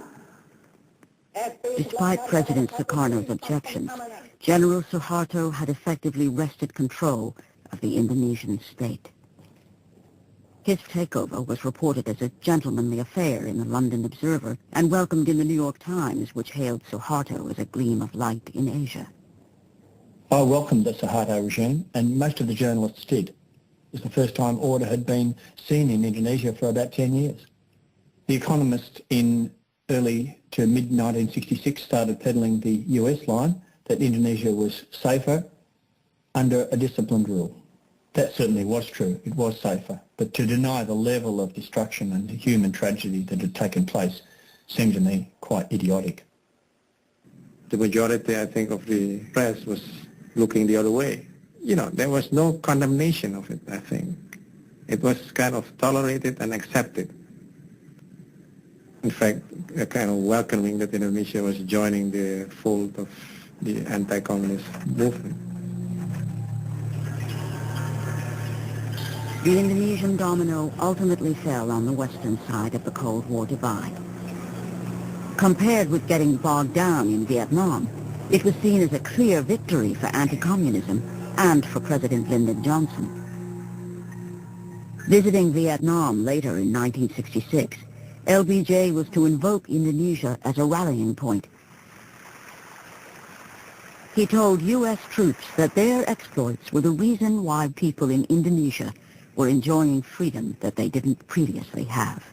Despite President Sukarno's objections, General Suharto had effectively wrested control of the Indonesian state. His takeover was reported as a gentlemanly affair in the London Observer and welcomed in the New York Times, which hailed Suharto as a gleam of light in Asia. I welcomed the Suharto regime, and most of the journalists did. It was the first time order had been seen in Indonesia for about 10 years. The Economist in early to mid-1966 started peddling the US line that Indonesia was safer under a disciplined rule. That certainly was true. It was safer. But to deny the level of destruction and the human tragedy that had taken place seemed to me quite idiotic. The majority, I think, of the press was looking the other way. You know, there was no condemnation of it, I think. It was kind of tolerated and accepted. In fact, a kind of welcoming that Indonesia was joining the fold of the anti-communist movement. The Indonesian domino ultimately fell on the western side of the Cold War divide. Compared with getting bogged down in Vietnam, it was seen as a clear victory for anti-communism and for President Lyndon Johnson. Visiting Vietnam later in 1966, LBJ was to invoke Indonesia as a rallying point. He told U.S. troops that their exploits were the reason why people in Indonesia were enjoying freedom that they didn't previously have.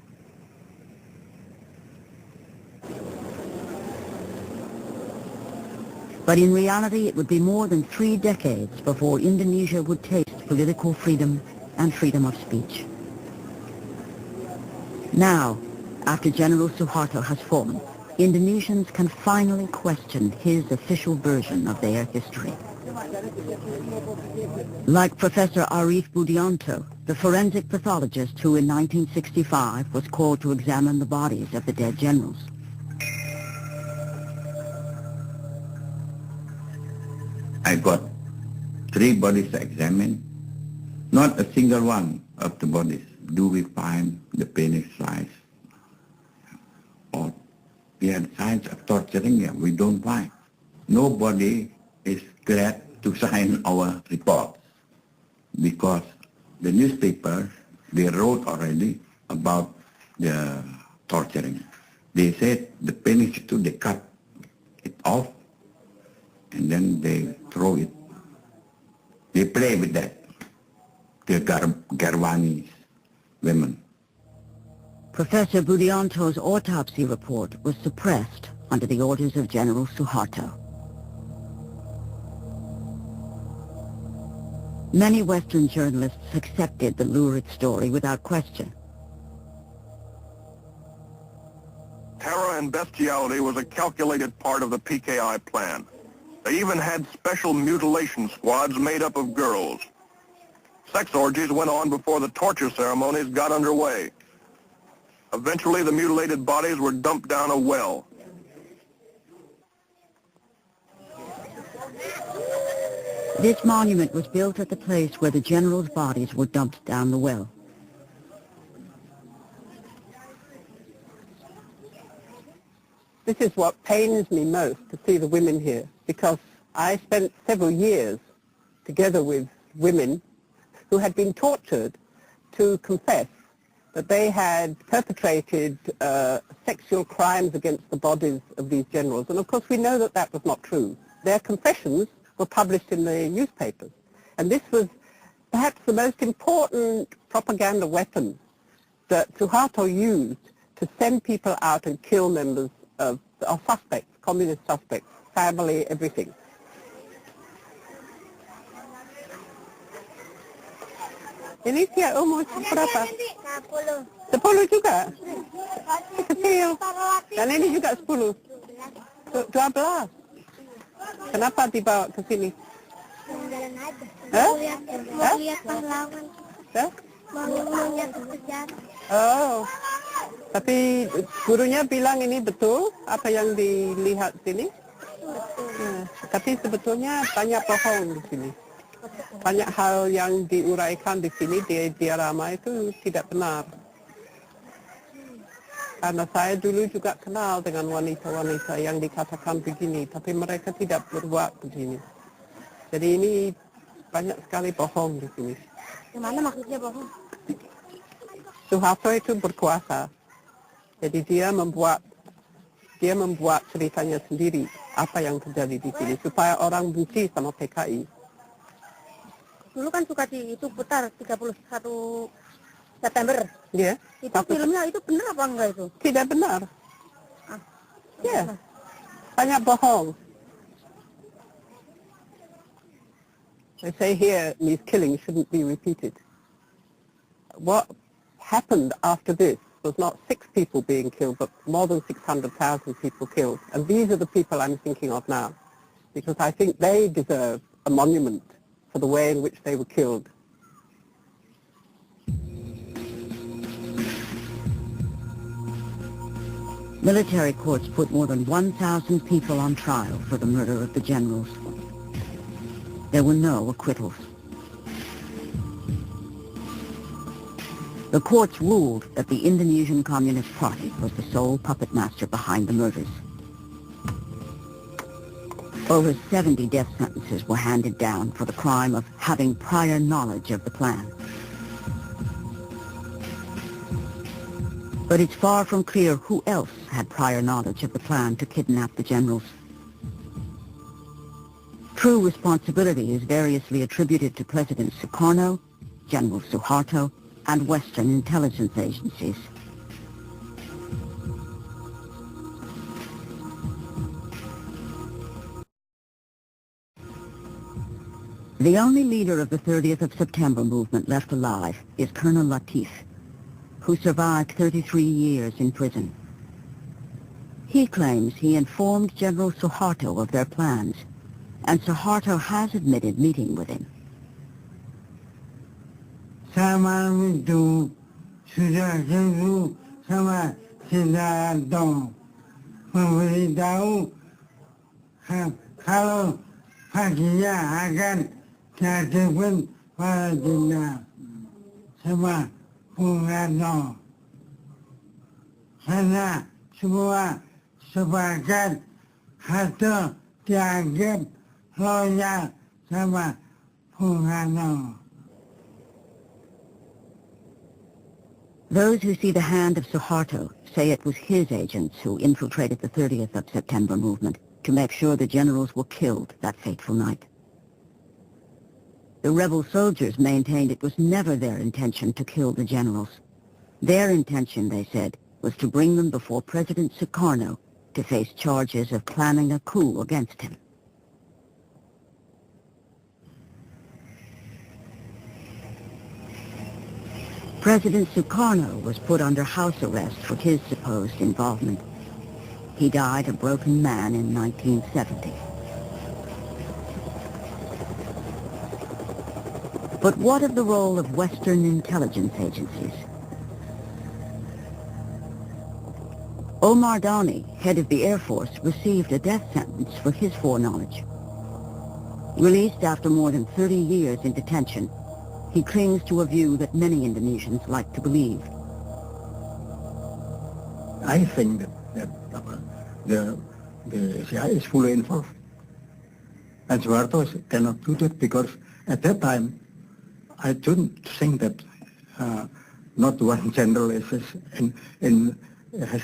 But in reality, it would be more than 3 decades before Indonesia would taste political freedom and freedom of speech. Now, after General Suharto has fallen, Indonesians can finally question his official version of their history. Like Professor Arief Budianto, the forensic pathologist who in 1965 was called to examine the bodies of the dead generals. I got 3 bodies to examine. Not a single one of the bodies do we find the penis size. Or we had signs of torturing them. We don't find. Nobody is glad to sign our report because the newspaper, they wrote already about the torturing. They said the penis too, they cut it off and then they throw it. They play with that. The Garwani women. Professor Budianto's autopsy report was suppressed under the orders of General Suharto. Many Western journalists accepted the lurid story without question. Terror and bestiality was a calculated part of the PKI plan. They even had special mutilation squads made up of girls. Sex orgies went on before the torture ceremonies got underway. Eventually, the mutilated bodies were dumped down a well. This monument was built at the place where the generals' bodies were dumped down the well. This is what pains me most, to see the women here, because I spent several years together with women who had been tortured to confess that they had perpetrated sexual crimes against the bodies of these generals. And of course we know that that was not true. Their confessions were published in the newspapers. And this was perhaps the most important propaganda weapon that Suharto used to send people out and kill members of suspects, communist suspects, family, everything. Ini dia umur berapa? 10. 10 juga? Kecil. Dan ini juga 10. 12. Kenapa dibawa ke sini? Jalan aja. Hah? Mau lihat pahlawan. Hah? Mau lihat sejarah. Oh. Tapi gurunya bilang ini betul apa yang dilihat sini? Betul. Tapi sebetulnya banyak bohong di sini. Banyak hal yang diuraikan di sini di diorama itu tidak benar. Karena saya dulu juga kenal dengan wanita-wanita yang dikatakan begini, tapi mereka tidak berbuat begini. Jadi ini banyak sekali bohong di sini. Yang mana maksudnya bohong? Suharto itu berkuasa. Jadi dia membuat ceritanya sendiri apa yang terjadi di sini supaya orang benci sama PKI. Dulu kan suka itu putar 31 September. Iya. Yeah. Itu filmnya itu benar apa enggak itu? Tidak benar. Iya. Banyak bohong. They say here these killings shouldn't be repeated. What happened after this was not 6 people being killed, but more than 600,000 people killed. And these are the people I'm thinking of now, because I think they deserve a monument for the way in which they were killed. Military courts put more than 1,000 people on trial for the murder of the generals. There were no acquittals. The courts ruled that the Indonesian Communist Party was the sole puppet master behind the murders. Over 70 death sentences were handed down for the crime of having prior knowledge of the plan. But it's far from clear who else had prior knowledge of the plan to kidnap the generals. True responsibility is variously attributed to President Sukarno, General Suharto, and Western intelligence agencies. The only leader of the 30th of September movement left alive is Colonel Latif, who survived 33 years in prison. He claims he informed General Suharto of their plans, and Suharto has admitted meeting with him. Sama itu sudah tentu sama Suharto memberitahu kalau paginya akan dihadapkan pada jenderal sama Bung Karno. Karena semua sepakat Hatta dianggap loyal sama Bung Karno. Those who see the hand of Suharto say it was his agents who infiltrated the 30th of September movement to make sure the generals were killed that fateful night. The rebel soldiers maintained it was never their intention to kill the generals. Their intention, they said, was to bring them before President Sukarno to face charges of planning a coup against him. President Sukarno was put under house arrest for his supposed involvement. He died a broken man in 1970. But what of the role of Western intelligence agencies? Omar Dani, head of the Air Force, received a death sentence for his foreknowledge. Released after more than 30 years in detention, he clings to a view that many Indonesians like to believe. I think that the CIA is fully involved. And Suharto cannot do that because at that time, I don't think that not one general has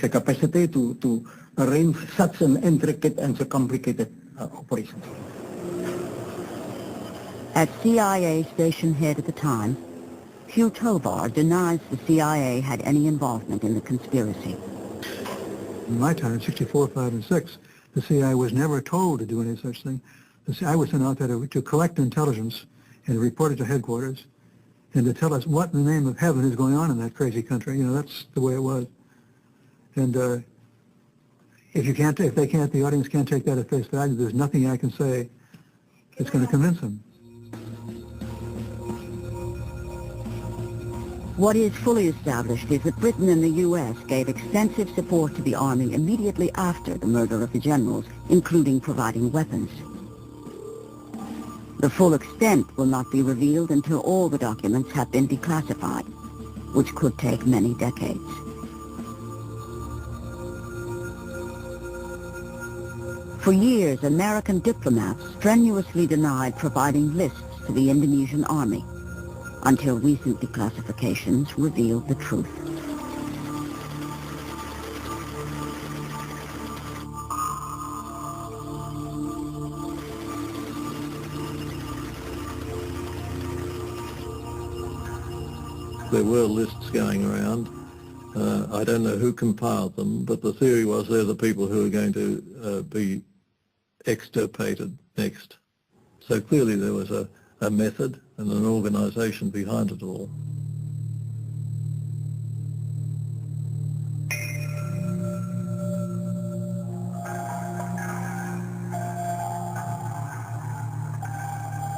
the capacity to arrange such an intricate and so complicated operation. At CIA station head at the time, Hugh Tovar denies the CIA had any involvement in the conspiracy. In my time, 64, 5, and 6, the CIA was never told to do any such thing. The CIA was sent out there to collect intelligence and report it to headquarters and to tell us what in the name of heaven is going on in that crazy country. You know, that's the way it was. And if the audience can't take that at face value, there's nothing I can say that's going to convince them. What is fully established is that Britain and the U.S. gave extensive support to the army immediately after the murder of the generals, including providing weapons. The full extent will not be revealed until all the documents have been declassified, which could take many decades. For years, American diplomats strenuously denied providing lists to the Indonesian army, until recent declassifications revealed the truth. There were lists going around. I don't know who compiled them, but the theory was they're the people who are going to be extirpated next. So clearly there was a method and an organization behind it all.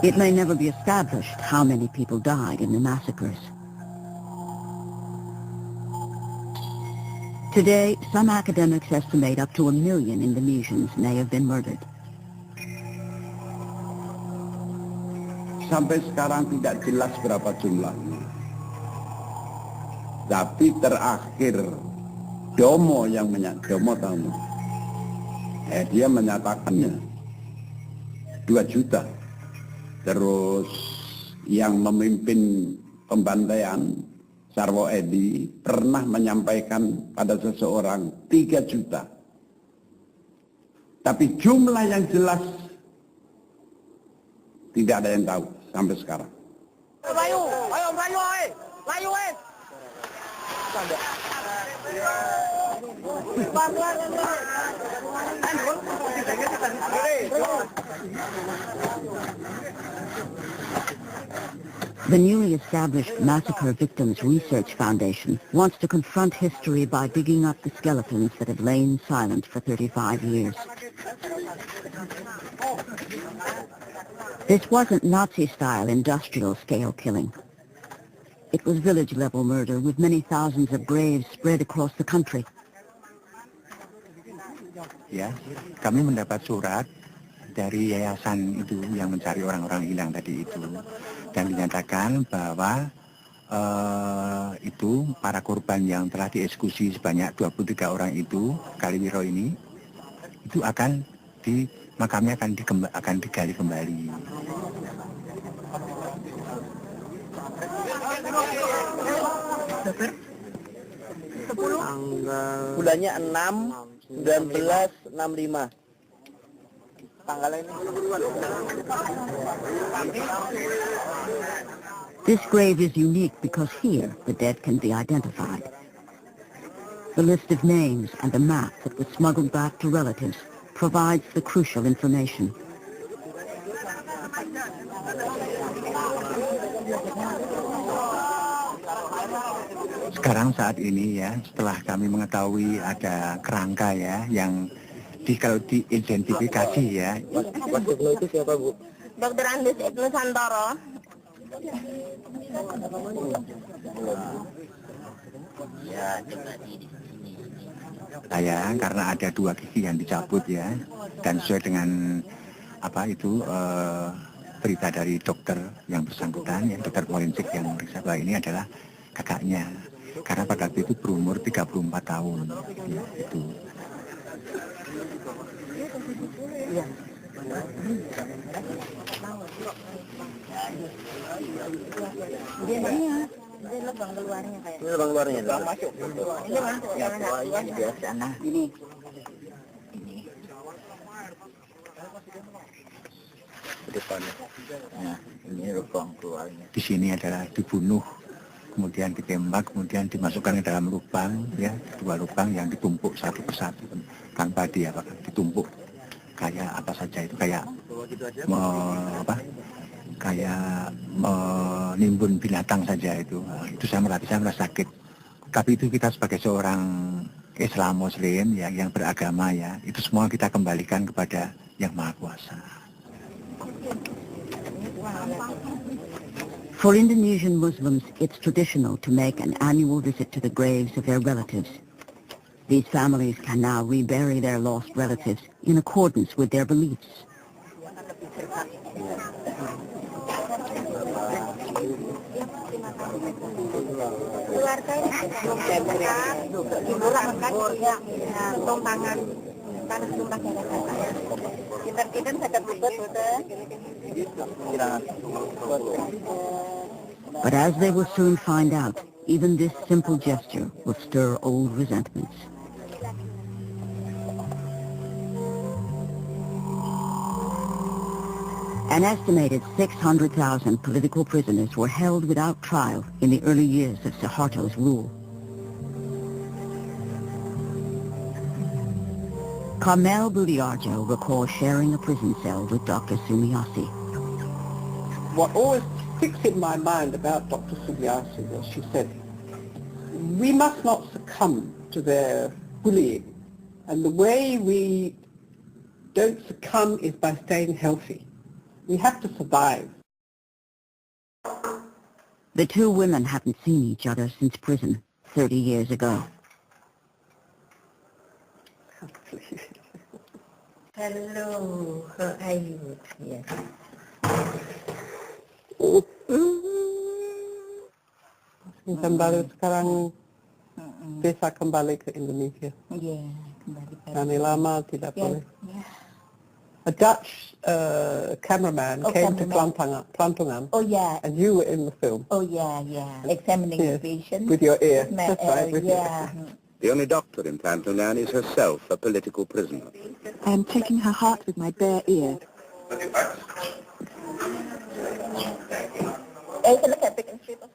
It may never be established how many people died in the massacres. Today, some academics estimate up to 1 million Indonesians may have been murdered. Sampai sekarang tidak jelas berapa jumlahnya. Tapi terakhir Domo yang Domo tahu. Dia menyatakannya 2 juta. Terus yang memimpin pembantaian Sarwo Edi pernah menyampaikan pada seseorang 3 juta. Tapi jumlah yang jelas tidak ada yang tahu sampai sekarang. Layu, ayo layu, layu, The newly established Massacre Victims Research Foundation wants to confront history by digging up the skeletons that have lain silent for 35 years. This wasn't Nazi-style industrial-scale killing. It was village-level murder with many thousands of graves spread across the country. Ya, kami mendapat surat dari yayasan itu yang mencari orang-orang hilang tadi itu, dan dinyatakan bahwa itu para korban yang telah dieksekusi sebanyak 23 orang itu, Kaliwiro ini, itu akan makamnya akan digali kembali. Bulannya 6, 19, 65. This grave is unique because here the dead can be identified. The list of names and a map that was smuggled back to relatives provides the crucial information. Sekarang saat ini ya, setelah kami mengetahui ada kerangka ya yang kalau diidentifikasi ya. Mas Ibnu itu siapa, Bu? Dr. Andes Ibnu Santoro. Saya karena ada 2 gigi yang dicabut ya, dan sesuai dengan berita dari dokter yang bersangkutan, ya, dokter forensik yang meriksa bahwa ini adalah kakaknya, karena pada waktu itu berumur 34 tahun, ya, itu. Ini lubang keluarnya kayak. Ini lubang keluarnya. Lubang masuk. Ini masuk. Ya, biasa. Nah, ini. Depannya. Nah, ini lubang keluarnya. Di sini adalah dibunuh, kemudian ditembak, kemudian dimasukkan ke dalam lubang, ya, 2 lubang yang ditumpuk satu persatu tanpa ditumpuk kayak apa saja itu, kayak menimbun binatang saja itu. Itu saya merasa sakit. Tapi itu kita sebagai seorang Islam Muslim ya, yang beragama ya, itu semua kita kembalikan kepada Yang Maha Kuasa. For Indonesian Muslims, it's traditional to make an annual visit to the graves of their relatives. These families can now rebury their lost relatives in accordance with their beliefs. Keluarga ini tangan sumpah kita sadap But as they will soon find out, even this simple gesture will stir old resentments. An estimated 600,000 political prisoners were held without trial in the early years of Suharto's rule. Carmel Budiarjo recalls sharing a prison cell with Dr. Sumiasi. What always sticks in my mind about Dr. Sumiasi was she said, we must not succumb to their bullying. And the way we don't succumb is by staying healthy. We have to survive. The 2 women haven't seen each other since prison 30 years ago. Hello, how are you? Yes. Dan baru sekarang bisa kembali ke Indonesia. Yeah, kembali. Kami lama tidak boleh. Yeah. A Dutch cameraman came to Plantungan. Oh yeah. And you were in the film. Oh yeah. Examining the patient. With your ear. That's right. With yeah. The only doctor in Plantungan is herself a political prisoner. I am checking her heart with my bare ear.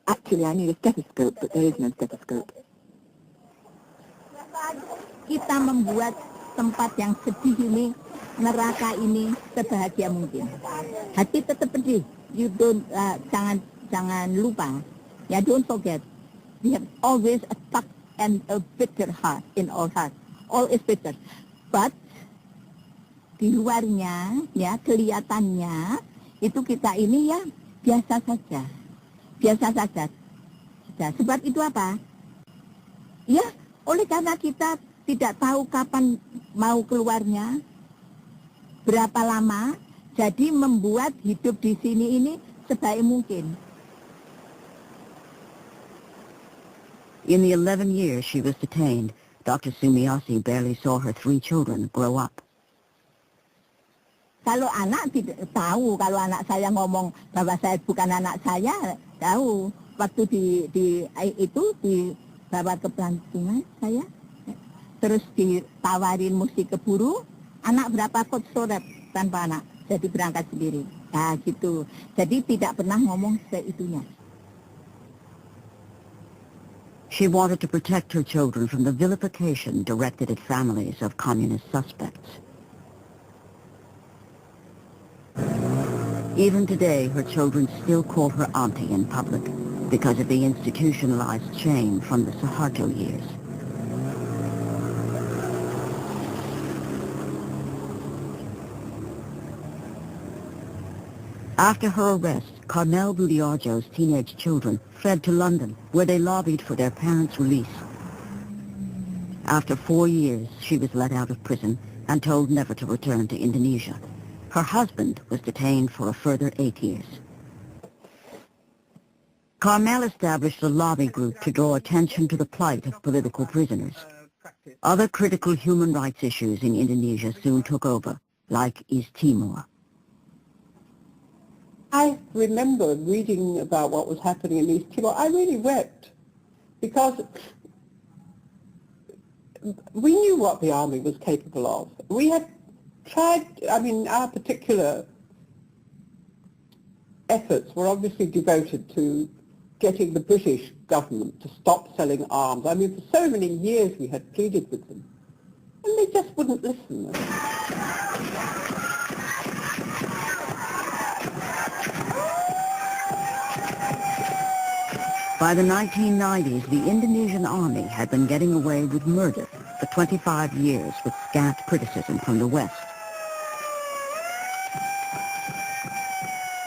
Actually, I need a stethoscope, but there is no stethoscope. Kita membuat tempat yang sedih ini, neraka ini sebahagia mungkin. Hati tetap pedih. You don't jangan lupa. Ya, don't forget. We have always a tough and a bitter heart in our heart. All is bitter. But di luarnya, ya, kelihatannya itu kita ini ya biasa saja. Biasa saja. Sebab itu apa? Ya, oleh karena kita tidak tahu kapan mau keluarnya, berapa lama, jadi membuat hidup di sini ini sebaik mungkin. In the 11 years she was detained, Dr. Sumiasi barely saw her 3 children grow up. Kalau anak tidak tahu, kalau anak saya ngomong bahwa saya bukan anak saya, tahu. Waktu dibawa ke Plantungan saya, terus ditawarin mesti keburu, anak berapa kok surat tanpa anak, jadi berangkat sendiri. Nah gitu, jadi tidak pernah ngomong seitunya. She wanted to protect her children from the vilification directed at families of communist suspects. Even today, her children still call her auntie in public because of the institutionalized shame from the Suharto years. After her arrest, Carmel Budiarjo's teenage children fled to London, where they lobbied for their parents' release. After 4 years, she was let out of prison and told never to return to Indonesia. Her husband was detained for a further 8 years. Carmel established a lobby group to draw attention to the plight of political prisoners. Other critical human rights issues in Indonesia soon took over, like East Timor. I remember reading about what was happening in East Timor. I really wept because we knew what the army was capable of. We had tried, our particular efforts were obviously devoted to getting the British government to stop selling arms. For so many years we had pleaded with them, and they just wouldn't listen. By the 1990s, the Indonesian army had been getting away with murder for 25 years with scant criticism from the West.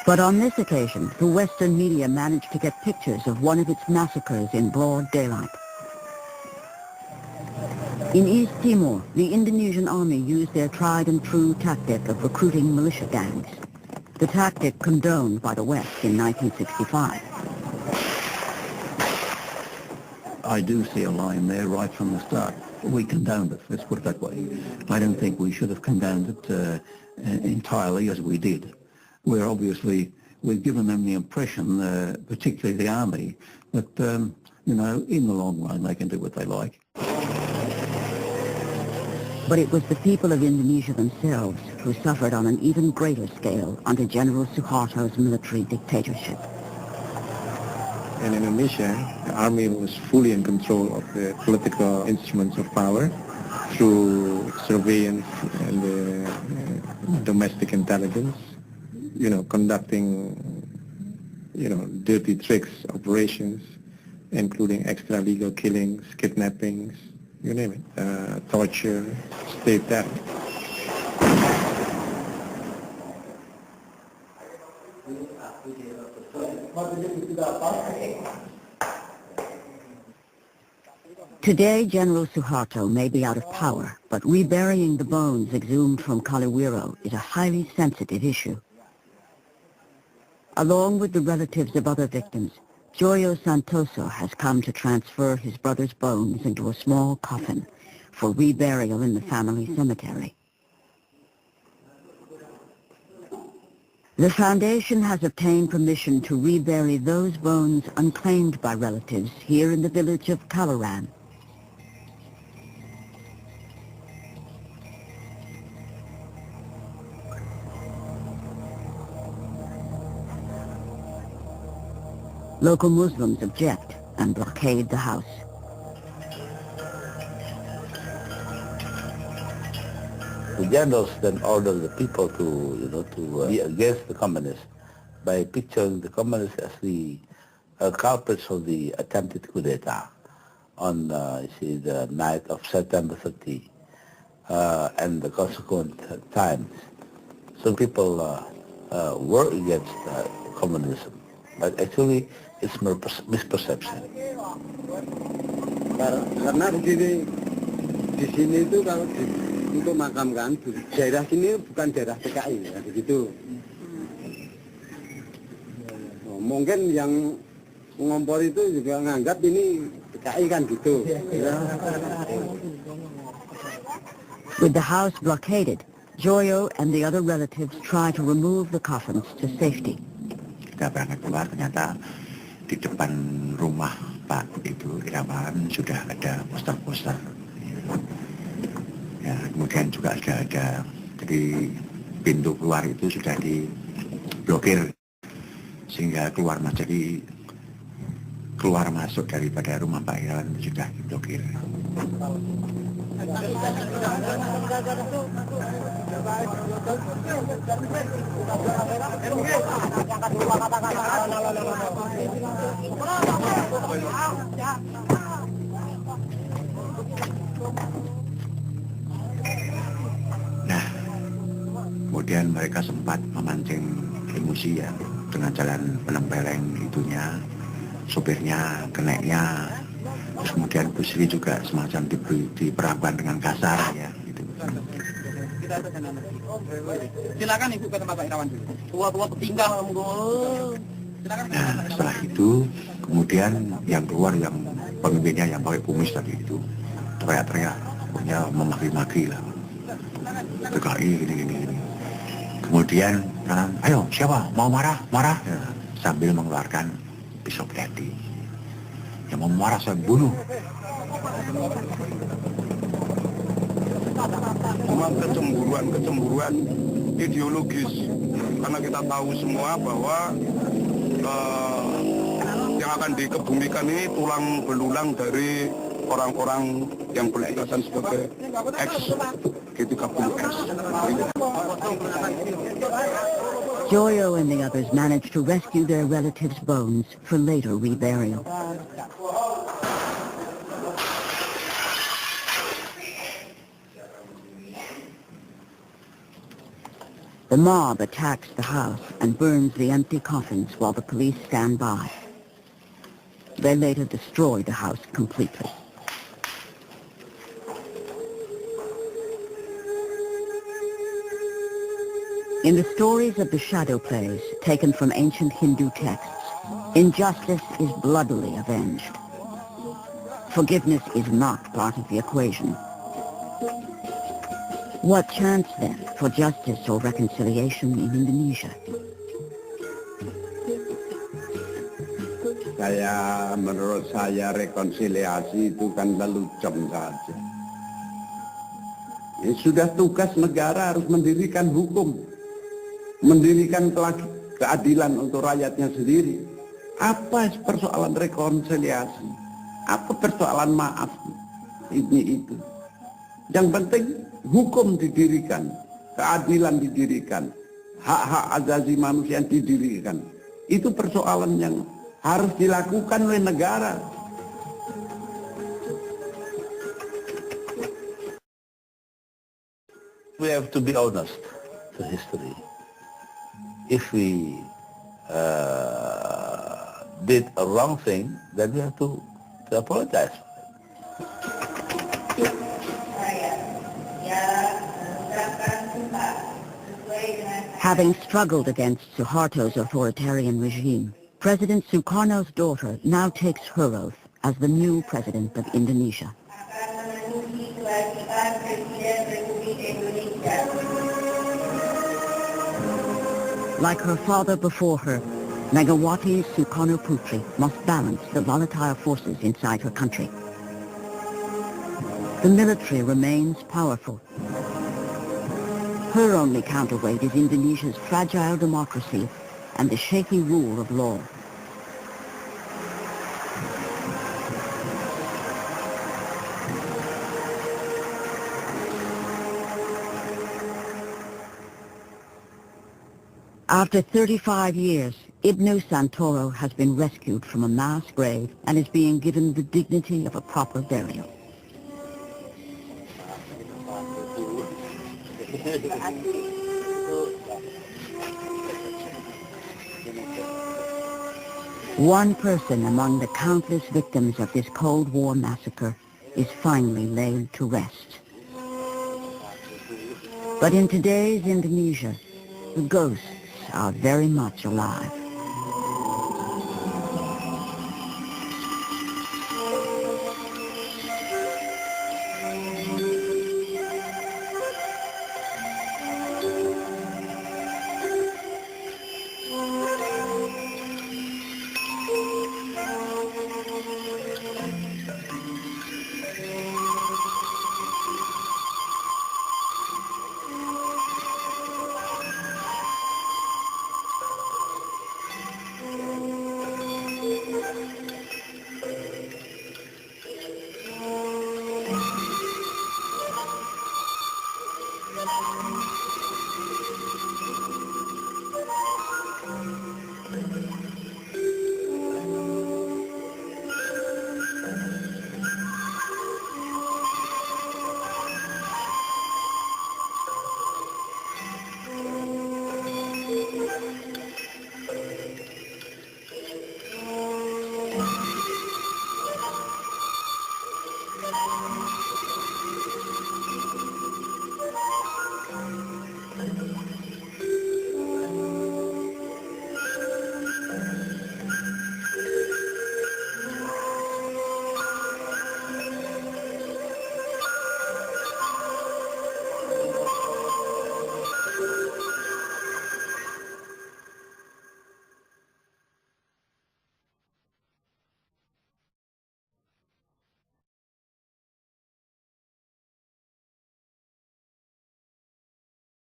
But on this occasion, the Western media managed to get pictures of one of its massacres in broad daylight. In East Timor, the Indonesian army used their tried and true tactic of recruiting militia gangs, the tactic condoned by the West in 1965. I do see a line there right from the start. We condoned it, let's put it that way. I don't think we should have condoned it entirely as we did. We've given them the impression, particularly the army, that, in the long run they can do what they like. But it was the people of Indonesia themselves who suffered on an even greater scale under General Suharto's military dictatorship. In Indonesia, the army was fully in control of the political instruments of power through surveillance and domestic intelligence, conducting, dirty tricks, operations, including extra-legal killings, kidnappings, you name it, torture, state terror. Today, General Suharto may be out of power, but reburying the bones exhumed from Kaliwiro is a highly sensitive issue. Along with the relatives of other victims, Joyo Santoso has come to transfer his brother's bones into a small coffin for reburial in the family cemetery. The foundation has obtained permission to rebury those bones unclaimed by relatives here in the village of Kalaran. Local Muslims object and blockade the house. The generals then ordered the people to be against the communists by picturing the communists as the culprits of the attempted coup d'etat on the night of September 30 and the consequent times. So people were against communism, but actually it's misperception. Karena di sini itu kalau untuk makamkan daerah sini bukan daerah PKI ya begitu. Mungkin yang ngompor itu juga nganggap ini PKI kan gitu. With the house blockaded, Joyo and the other relatives try to remove the coffins to safety. Kita berangkat keluar, ternyata di depan rumah Pak itu Irawan sudah ada poster-poster. Ya, kemudian juga ada jadi pintu keluar itu sudah diblokir sehingga keluar masuk daripada rumah Pak Irawan itu sudah diblokir. Nah, kemudian mereka sempat memancing emosi ya, dengan jalan penempeleng itunya, sopirnya, keneknya, terus kemudian Bu Sri juga semacam diperlakukan dengan kasar ya gitu. Silakan Ibu ke tempat Pak Irawan dulu. Tua-tua petinggal Nah, setelah itu kemudian yang keluar yang pemimpinnya yang pakai kumis tadi itu teriak-teriak, pokoknya memaki-maki lah. PKI gini. Kemudian, ayo siapa mau marah ya, sambil mengeluarkan pisau belati. Yang mau marah saya bunuh. Memang kecemburuan ideologis, karena kita tahu semua bahwa yang akan dikebumikan ini tulang belulang dari orang-orang yang berdikatan sebagai G30S. Joyo and the others managed to rescue their relatives' bones for later reburial. The mob attacks the house and burns the empty coffins while the police stand by. They later destroy the house completely. In the stories of the shadow plays taken from ancient Hindu texts, injustice is bloodily avenged. Forgiveness is not part of the equation. What chance, then, for justice or reconciliation in Indonesia? Menurut saya rekonsiliasi itu kan lelucon saja. Ya, sudah tugas negara harus mendirikan hukum, mendirikan keadilan untuk rakyatnya sendiri. Apa persoalan rekonsiliasi? Apa persoalan maaf? Ini itu. Yang penting hukum didirikan, keadilan didirikan, hak-hak asasi manusia didirikan. Itu persoalan yang harus dilakukan oleh negara. We have to be honest to history. If we did a wrong thing, then we have to apologize. Having struggled against Suharto's authoritarian regime, President Sukarno's daughter now takes her oath as the new president of Indonesia. Like her father before her, Megawati Sukarno Putri must balance the volatile forces inside her country. The military remains powerful. Her only counterweight is Indonesia's fragile democracy and the shaky rule of law. After 35 years, Ibnu Santoro has been rescued from a mass grave and is being given the dignity of a proper burial. One person among the countless victims of this Cold War massacre is finally laid to rest. But in today's Indonesia, the ghosts are very much alive.